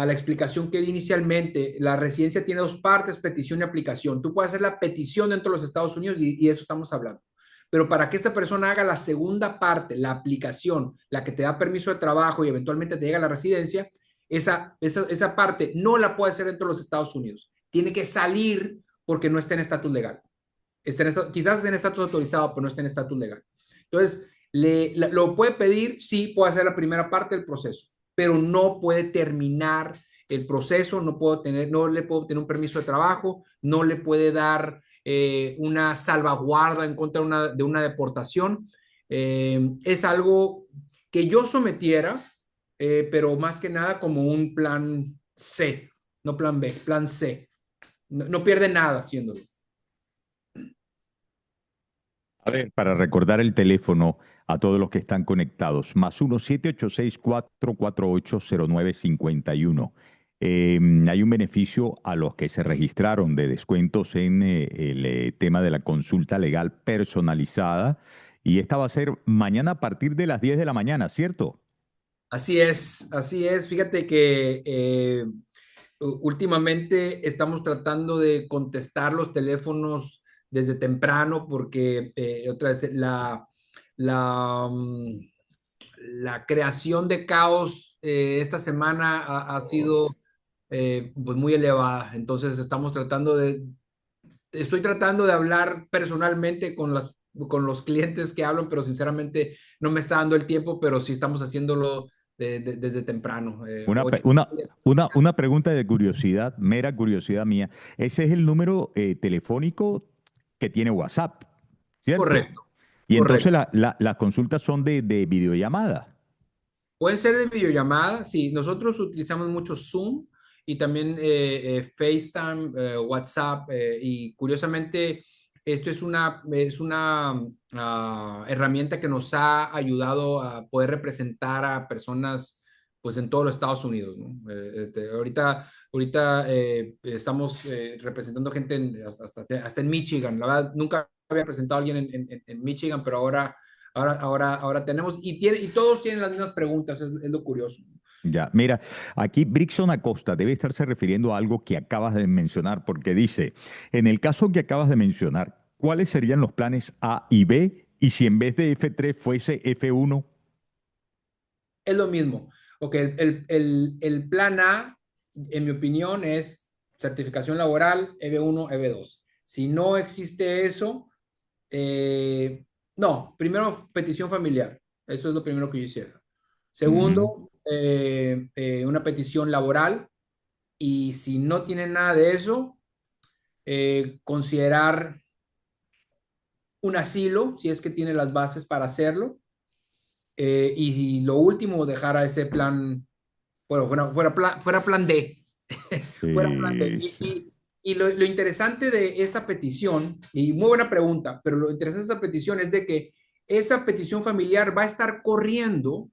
la explicación que di inicialmente, la residencia tiene dos partes, petición y aplicación. Tú puedes hacer la petición dentro de los Estados Unidos y eso estamos hablando. Pero para que esta persona haga la segunda parte, la aplicación, la que te da permiso de trabajo y eventualmente te llega a la residencia, esa parte no la puede hacer dentro de los Estados Unidos. Tiene que salir porque no está en estatus legal. Quizás esté en estatus autorizado, pero no está en estatus legal. Entonces, lo puede pedir, sí, puede hacer la primera parte del proceso, pero no puede terminar el proceso, no le puedo tener un permiso de trabajo, no le puede dar una salvaguarda en contra de una deportación. Es algo que yo sometiera, pero más que nada como un plan C, no plan B, plan C. No pierde nada haciéndolo. A ver, para recordar el teléfono a todos los que están conectados, +1-786-448-0951. Hay un beneficio a los que se registraron de descuentos en el tema de la consulta legal personalizada y esta va a ser mañana a partir de las 10 de la mañana, ¿cierto? Así es, así es. Fíjate que últimamente estamos tratando de contestar los teléfonos desde temprano porque otra vez la, mm, la creación de caos esta semana ha sido pues muy elevada. Entonces estoy tratando de hablar personalmente con los clientes que hablan, pero sinceramente no me está dando el tiempo, pero sí estamos haciéndolo desde temprano. Una, pe- una, una pregunta de curiosidad, mera curiosidad mía. Ese es el número telefónico que tiene WhatsApp, ¿cierto? Correcto, Y entonces correcto. las consultas son de videollamada. Puede ser de videollamada, sí. Nosotros utilizamos mucho Zoom y también FaceTime, WhatsApp y curiosamente esto es una herramienta que nos ha ayudado a poder representar a personas pues en todos los Estados Unidos, ¿no? Ahorita estamos representando gente hasta en Michigan. La verdad, nunca había presentado a alguien en Michigan, pero ahora tenemos, y todos tienen las mismas preguntas, es lo curioso. Ya, mira, aquí Brixon Acosta debe estarse refiriendo a algo que acabas de mencionar, porque dice, en el caso que acabas de mencionar, ¿cuáles serían los planes A y B? Y si en vez de F3 fuese F1. Es lo mismo. Ok, el plan A, en mi opinión, es certificación laboral, EB1, EB2. Si no existe eso, no, primero petición familiar. Eso es lo primero que yo hiciera. Ujú. Segundo, una petición laboral. Y si no tiene nada de eso, considerar un asilo, si es que tiene las bases para hacerlo. Y lo último, dejar a ese plan, bueno, fuera plan D, fuera plan D. Sí, sí. Y lo interesante de esta petición, y muy buena pregunta, pero lo interesante de esta petición es de que esa petición familiar va a estar corriendo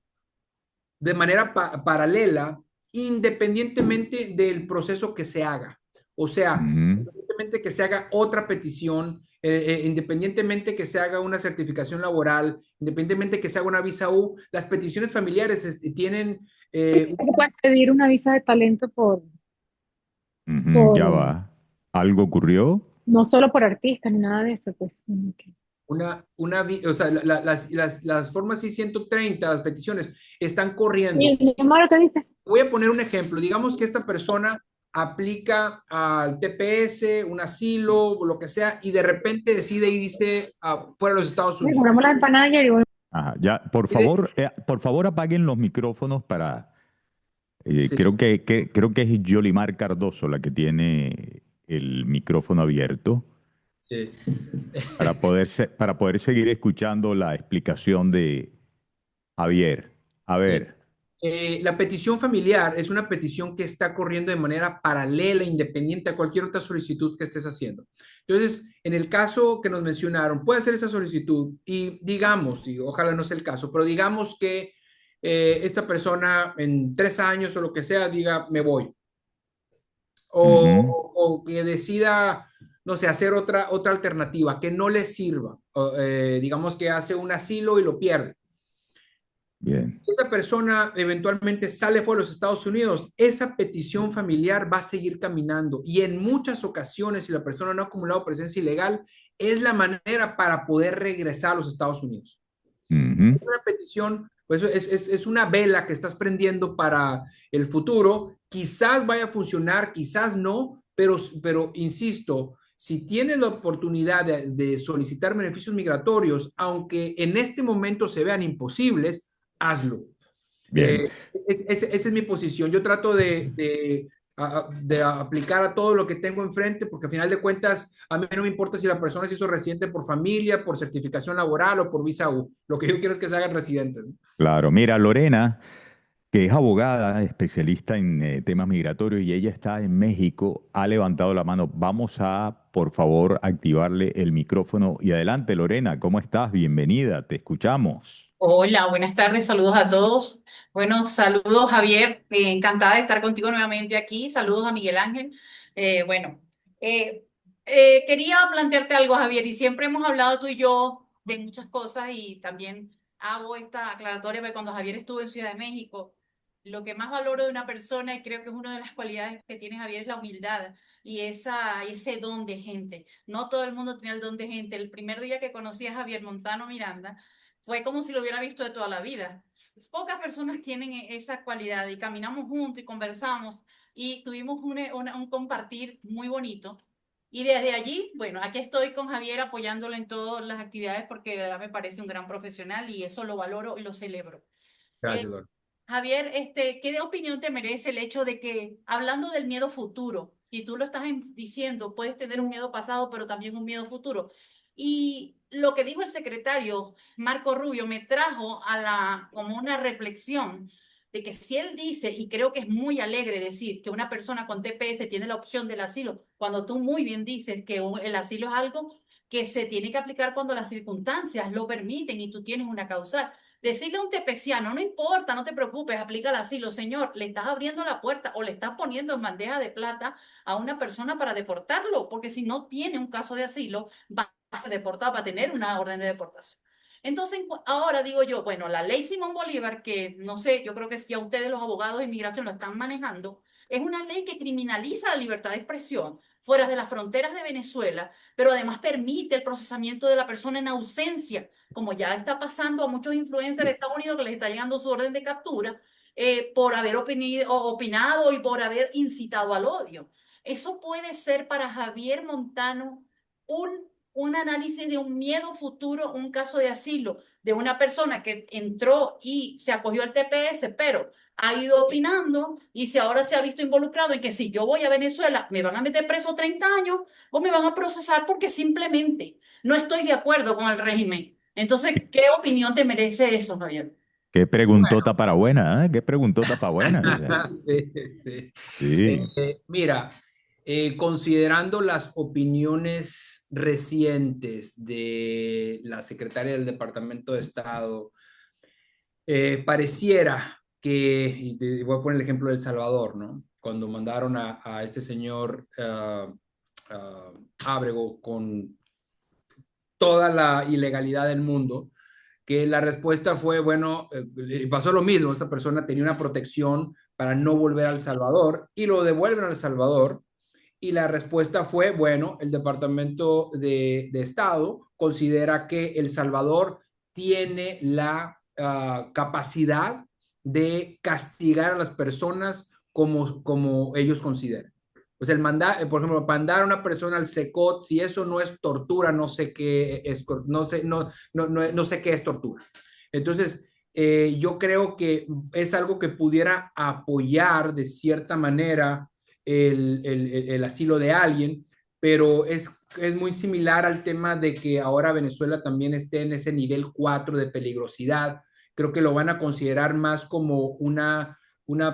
de manera paralela, independientemente del proceso que se haga. O sea, Ujú. independientemente que se haga otra petición, independientemente que se haga una certificación laboral, independientemente que se haga una visa U, las peticiones familiares tienen Tú puedes pedir una visa de talento Ujú, por ya va. ¿Algo ocurrió? no solo por artistas ni nada de eso, pues. o sea, las formas I-130, las peticiones, están corriendo. Y mi amor, ¿qué dice? Voy a poner un ejemplo. Digamos que esta persona aplica al TPS, un asilo, o lo que sea, y de repente decide irse fuera de los Estados Me Unidos. compramos las empanadas y Ajá, ya, por favor apaguen los micrófonos para, Sí, creo que es Yolimar Cardoso la que tiene el micrófono abierto sí. para poder seguir escuchando la explicación de Javier. A Sí. ver. La petición familiar es una petición que está corriendo de manera paralela, independiente a cualquier otra solicitud que estés haciendo. Entonces, en el caso que nos mencionaron, puede hacer esa solicitud y digamos, y ojalá no sea el caso, pero digamos que esta persona en 3 años o lo que sea diga, me voy. Ujú, O que decida, no sé, hacer otra alternativa que no le sirva. Digamos que hace un asilo y lo pierde. bien, Esa persona eventualmente sale fuera de los Estados Unidos, esa petición familiar va a seguir caminando y en muchas ocasiones, si la persona no ha acumulado presencia ilegal, es la manera para poder regresar a los Estados Unidos. ujú, Es una petición, pues es una vela que estás prendiendo para el futuro. Quizás vaya a funcionar, quizás no, pero insisto, si tienes la oportunidad de solicitar beneficios migratorios, aunque en este momento se vean imposibles, hazlo. bien. Esa es mi posición. Yo trato de aplicar a todo lo que tengo enfrente, porque al final de cuentas, a mí no me importa si la persona se hizo residente por familia, por certificación laboral o por visa U. Lo que yo quiero es que se hagan residentes, ¿no? Claro, mira, Lorena, que es abogada, especialista en temas migratorios y ella está en México, ha levantado la mano. Vamos a, por favor, activarle el micrófono. Y adelante, Lorena, ¿cómo estás? Bienvenida, te escuchamos. Hola, buenas tardes, saludos a todos. Bueno, saludos Javier, encantada de estar contigo nuevamente aquí. Saludos a Miguel Ángel. Bueno, eh, quería plantearte algo, Javier, y siempre hemos hablado tú y yo de muchas cosas y también hago esta aclaratoria porque cuando Javier estuvo en Ciudad de México, lo que más valoro de una persona y creo que es una de las cualidades que tiene Javier es la humildad y ese don de gente. No todo el mundo tiene el don de gente. El primer día que conocí a Javier Montano Miranda, fue como si lo hubiera visto de toda la vida. Pocas personas tienen esa cualidad y caminamos juntos y conversamos y tuvimos un compartir muy bonito. Y desde allí, bueno, aquí estoy con Javier apoyándolo en todas las actividades porque de verdad me parece un gran profesional y eso lo valoro y lo celebro. Eh, Gracias, Lord. Javier, ¿qué opinión te merece el hecho de que, hablando del miedo futuro, y tú lo estás diciendo, puedes tener un miedo pasado, pero también un miedo futuro? Y lo que dijo el secretario Marco Rubio me trajo como una reflexión de que si él dice, y creo que es muy alegre decir que una persona con TPS tiene la opción del asilo, cuando tú muy bien dices que el asilo es algo que se tiene que aplicar cuando las circunstancias lo permiten y tú tienes una causal. Decirle a un tepeciano, no importa, no te preocupes, aplica el asilo, señor, le estás abriendo la puerta o le estás poniendo en bandeja de plata a una persona para deportarlo, porque si no tiene un caso de asilo, va a ser deportado, va a tener una orden de deportación. Entonces, ahora digo yo, bueno, la ley Simón Bolívar, que no sé, yo creo que ya ustedes los abogados de inmigración lo están manejando, es una ley que criminaliza la libertad de expresión fuera de las fronteras de Venezuela, pero además permite el procesamiento de la persona en ausencia, como ya está pasando a muchos influencers de Estados Unidos que les está llegando su orden de captura por haber opinado y por haber incitado al odio. Eso puede ser para Javier Montano un análisis de un miedo futuro, un caso de asilo de una persona que entró y se acogió al TPS, pero ha ido opinando y si ahora se ha visto involucrado en que si yo voy a Venezuela me van a meter preso 30 años o me van a procesar porque simplemente no estoy de acuerdo con el régimen. Entonces, ¿qué opinión te merece eso, Javier? Qué preguntota para buena, ¿eh? Qué preguntota para buena. O sea, Sí, sí. sí. Mira, considerando las opiniones recientes de la secretaria del Departamento de Estado, pareciera que, y te voy a poner el ejemplo de El Salvador, ¿no? Cuando mandaron a este señor Ábrego con toda la ilegalidad del mundo, que la respuesta fue, bueno, pasó lo mismo, esta persona tenía una protección para no volver a El Salvador y lo devuelven a El Salvador y la respuesta fue, bueno, el Departamento de Estado considera que El Salvador tiene la capacidad de castigar a las personas como ellos consideran. Pues por ejemplo, mandar a una persona al SECOT, si eso no es tortura, no sé qué es, no sé qué es tortura. Entonces, yo creo que es algo que pudiera apoyar de cierta manera el asilo de alguien, pero es muy similar al tema de que ahora Venezuela también esté en ese nivel 4 de peligrosidad. Creo que lo van a considerar más como una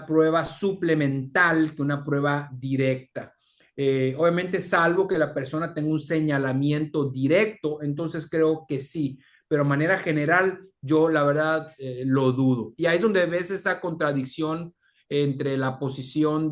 prueba suplemental que una prueba directa. Obviamente, salvo que la persona tenga un señalamiento directo, entonces creo que sí, pero de manera general, yo la verdad lo dudo. Y ahí es donde ves esa contradicción entre la posición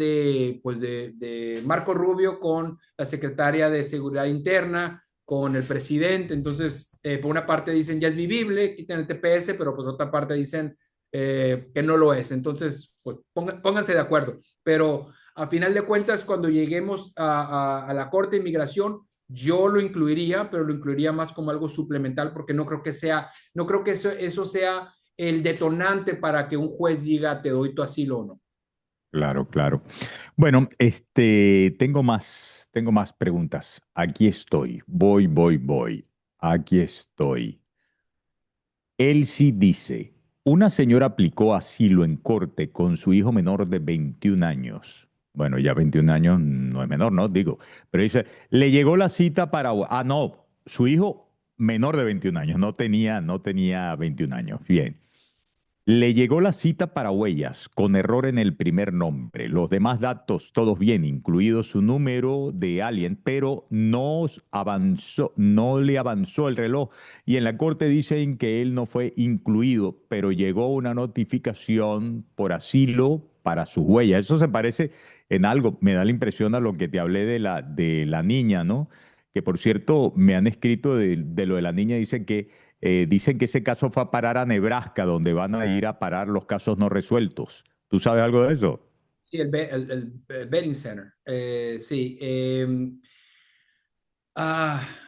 pues de Marco Rubio con la secretaria de Seguridad Interna, con el presidente. Entonces, por una parte dicen ya es vivible, quiten el TPS, pero por otra parte dicen que no lo es. Entonces, pues pónganse de acuerdo. Pero a final de cuentas, cuando lleguemos a la Corte de Inmigración, yo lo incluiría, pero lo incluiría más como algo suplemental porque no creo que eso sea el detonante para que un juez diga te doy tu asilo o no. Claro, claro. Bueno, tengo más preguntas. Aquí estoy. Voy. Aquí estoy. Elsie dice, una señora aplicó asilo en corte con su hijo menor de 21 años. Bueno, ya 21 años no es menor, ¿no? Digo, pero dice, le llegó la cita para... Ah, no, su hijo menor de 21 años, no tenía 21 años. Bien. Le llegó la cita para Huellas, con error en el primer nombre. Los demás datos, todos bien, incluido su número de alien, pero no le avanzó el reloj. Y en la corte dicen que él no fue incluido, pero llegó una notificación por asilo para sus huellas. Eso se parece en algo, me da la impresión a lo que te hablé de la niña, ¿no? Que por cierto, me han escrito de lo de la niña, dicen que ese caso fue a parar a Nebraska, donde van a ir a parar los casos no resueltos. ¿Tú sabes algo de eso? Sí, el Betting Center. Sí.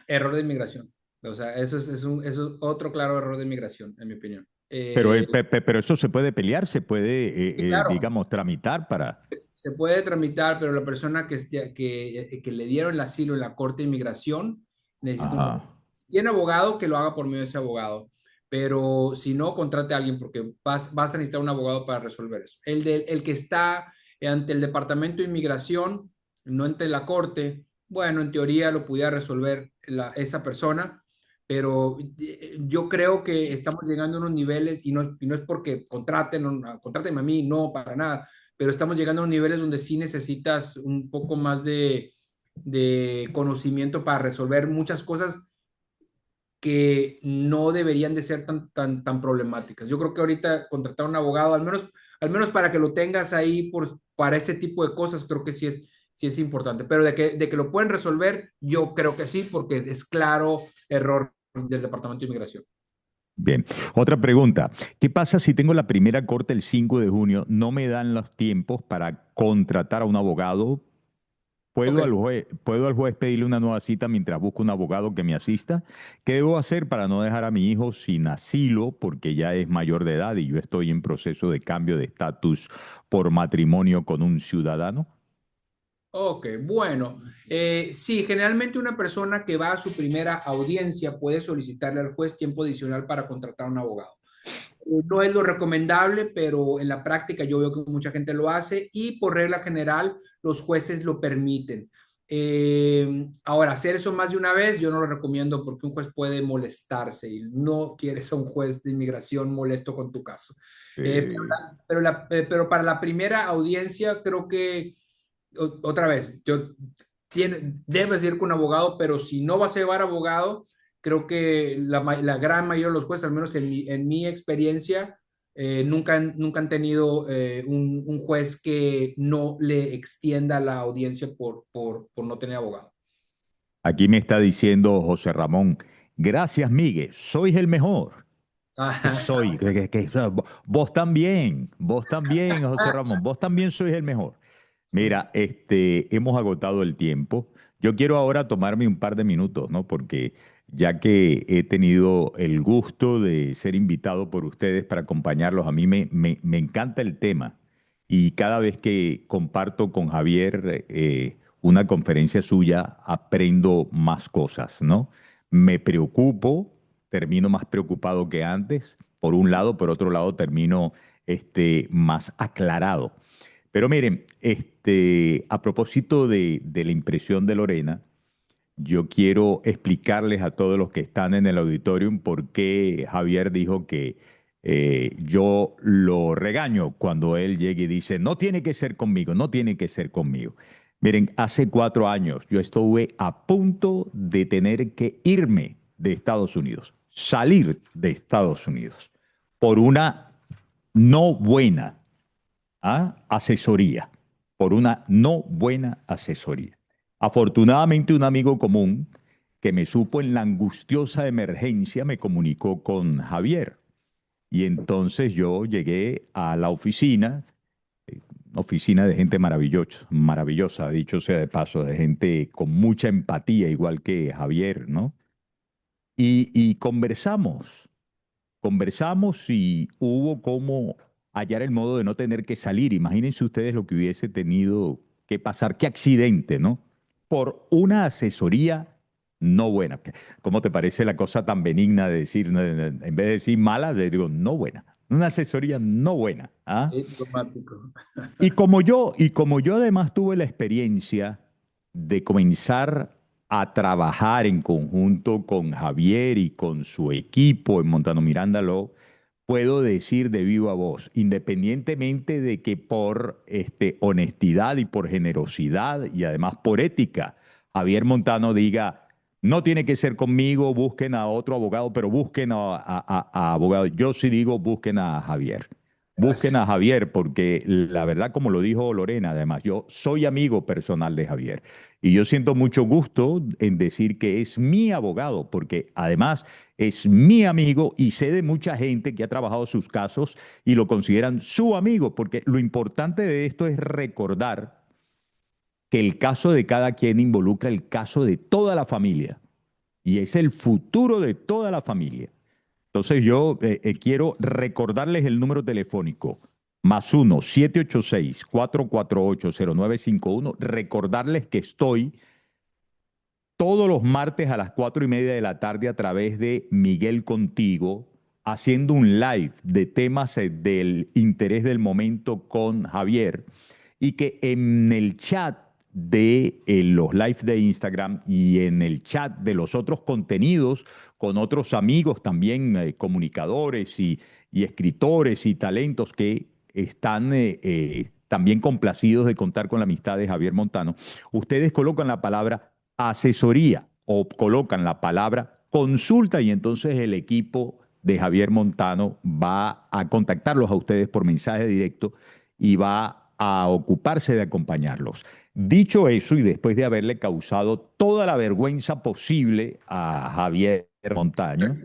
Error de inmigración. O sea, eso es otro claro error de inmigración, en mi opinión. Pero eso se puede pelear, se puede, Sí, claro, digamos, tramitar para... se puede tramitar, pero la persona que le dieron el asilo en la Corte de Inmigración necesita un Ajá. abogado. Si tiene abogado, que lo haga por medio de ese abogado. Pero si no, contrate a alguien porque vas a necesitar un abogado para resolver eso. El que está ante el Departamento de Inmigración, no ante la Corte, bueno, en teoría lo pudiera resolver esa persona, pero yo creo que estamos llegando a unos niveles, y no es porque contraten a mí, no, para nada, pero estamos llegando a unos niveles donde sí necesitas un poco más de conocimiento para resolver muchas cosas que no deberían de ser tan problemáticas. Yo creo que ahorita contratar a un abogado, al menos para que lo tengas ahí para ese tipo de cosas, creo que sí es importante. Pero de que lo pueden resolver, yo creo que sí, porque es claro error del Departamento de Inmigración. Bien. Otra pregunta. ¿Qué pasa si tengo la primera corte el 5 de junio? ¿No me dan los tiempos para contratar a un abogado? Ok. ¿Puedo al juez pedirle una nueva cita mientras busco un abogado que me asista? ¿Qué debo hacer para no dejar a mi hijo sin asilo porque ya es mayor de edad y yo estoy en proceso de cambio de estatus por matrimonio con un ciudadano? Ok, bueno, sí, generalmente una persona que va a su primera audiencia puede solicitarle al juez tiempo adicional para contratar a un abogado. No es lo recomendable, pero en la práctica yo veo que mucha gente lo hace y por regla general los jueces lo permiten. Ahora, hacer eso más de una vez yo no lo recomiendo porque un juez puede molestarse y no quieres a un juez de inmigración molesto con tu caso. Eh, Pero para la primera audiencia creo que, otra vez, debes ir con un abogado, pero si no vas a llevar abogado, creo que la gran mayoría de los jueces, al menos en mi experiencia, nunca han tenido un juez que no le extienda la audiencia por no tener abogado. Aquí me está diciendo José Ramón, gracias, Miguel, sois el mejor. ¿Qué soy? Vos también, José Ramón, vos también sois el mejor. Mira, hemos agotado el tiempo. Yo quiero ahora tomarme un par de minutos, ¿no? Porque ya que he tenido el gusto de ser invitado por ustedes para acompañarlos, a mí me encanta el tema. Y cada vez que comparto con Javier una conferencia suya, aprendo más cosas, ¿no? Me preocupo, termino más preocupado que antes, por un lado, por otro lado termino más aclarado. Pero miren, a propósito de la impresión de Lorena, yo quiero explicarles a todos los que están en el auditorium por qué Javier dijo que yo lo regaño cuando él llega y dice, no tiene que ser conmigo, no tiene que ser conmigo. Miren, hace 4 años yo estuve a punto de tener que irme de Estados Unidos, salir de Estados Unidos, por una no buena asesoría, por una no buena asesoría. Afortunadamente, un amigo común que me supo en la angustiosa emergencia me comunicó con Javier. Y entonces yo llegué a la oficina, oficina de gente maravillosa, maravillosa, dicho sea de paso, de gente con mucha empatía, igual que Javier, ¿no? Y conversamos y hubo como hallar el modo de no tener que salir. Imagínense ustedes lo que hubiese tenido que pasar, qué accidente, ¿no? Por una asesoría no buena. ¿Cómo te parece la cosa tan benigna de decir, en vez de decir mala, le digo no buena? Una asesoría no buena, ¿ah? Automático. Y como yo además tuve la experiencia de comenzar a trabajar en conjunto con Javier y con su equipo en Montano Miranda Law, puedo decir de viva voz, independientemente de que por honestidad y por generosidad y además por ética, Javier Montano diga, no tiene que ser conmigo, busquen a otro abogado, pero busquen a abogado. Yo sí digo, busquen a Javier. Busquen Gracias. a Javier porque la verdad, como lo dijo Lorena, además, yo soy amigo personal de Javier y yo siento mucho gusto en decir que es mi abogado porque además es mi amigo y sé de mucha gente que ha trabajado sus casos y lo consideran su amigo porque lo importante de esto es recordar que el caso de cada quien involucra el caso de toda la familia y es el futuro de toda la familia. Entonces yo quiero recordarles el número telefónico, +1 786-448-0951, recordarles que estoy todos los martes a las 4:30 de la tarde a través de Miguel Contigo, haciendo un live de temas del interés del momento con Javier y que en el chat de los live de Instagram y en el chat de los otros contenidos con otros amigos también, comunicadores y escritores y talentos que están también complacidos de contar con la amistad de Javier Montano, ustedes colocan la palabra asesoría o colocan la palabra consulta y entonces el equipo de Javier Montano va a contactarlos a ustedes por mensaje directo y va a ocuparse de acompañarlos. Dicho eso, y después de haberle causado toda la vergüenza posible a Javier Montaño,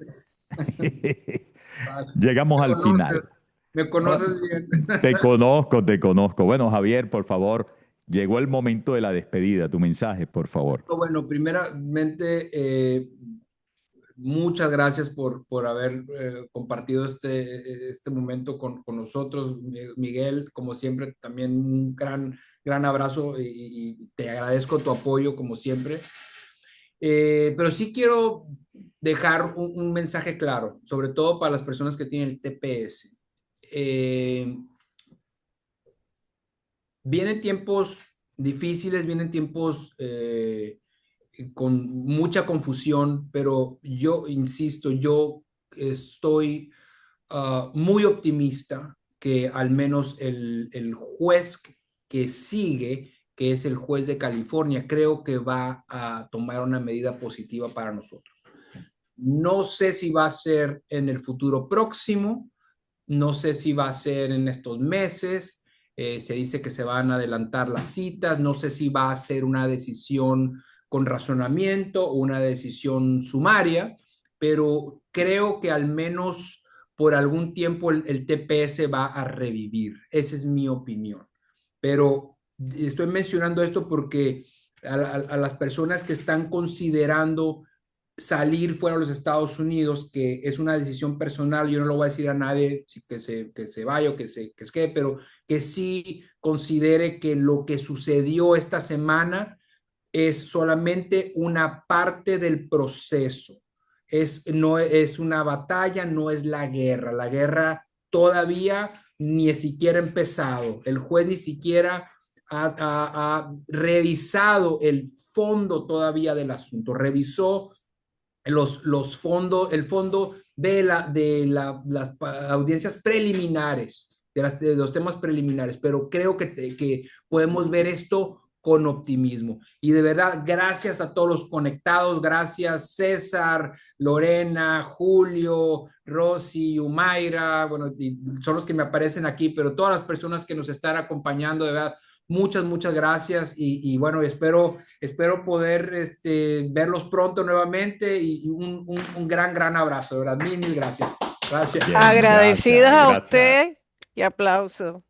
llegamos Me al conoces, final. me conoces bien. Te conozco, te conozco. Bueno, Javier, por favor, llegó el momento de la despedida. Tu mensaje, por favor. Bueno, primeramente, muchas gracias por haber compartido este momento con nosotros, Miguel. Como siempre, también un gran abrazo y te agradezco tu apoyo, como siempre. Pero sí quiero dejar un mensaje claro, sobre todo para las personas que tienen el TPS. Vienen tiempos difíciles, vienen tiempos con mucha confusión, pero yo insisto, yo estoy muy optimista que al menos el juez que sigue, que es el juez de California, creo que va a tomar una medida positiva para nosotros. No sé si va a ser en el futuro próximo, no sé si va a ser en estos meses, se dice que se van a adelantar las citas, no sé si va a ser una decisión con razonamiento o una decisión sumaria, pero creo que al menos por algún tiempo el TPS va a revivir. Esa es mi opinión. Pero estoy mencionando esto porque a las personas que están considerando salir fuera de los Estados Unidos, que es una decisión personal, yo no lo voy a decir a nadie que se vaya o que se quede, pero que sí considere que lo que sucedió esta semana es solamente una parte del proceso. no es una batalla, no es la guerra. La guerra todavía ni siquiera ha empezado. El juez ni siquiera ha revisado el fondo todavía del asunto. Revisó los fondos, el fondo de las audiencias preliminares, de los temas preliminares, pero creo que podemos ver esto con optimismo. Y de verdad, gracias a todos los conectados, gracias César, Lorena, Julio, Rosy, Umaira, bueno, son los que me aparecen aquí, pero todas las personas que nos están acompañando, de verdad, muchas gracias y bueno, espero poder verlos pronto nuevamente y un gran abrazo, de verdad, mil gracias. Gracias. Bien, Agradecidas gracias, a gracias. usted y aplauso.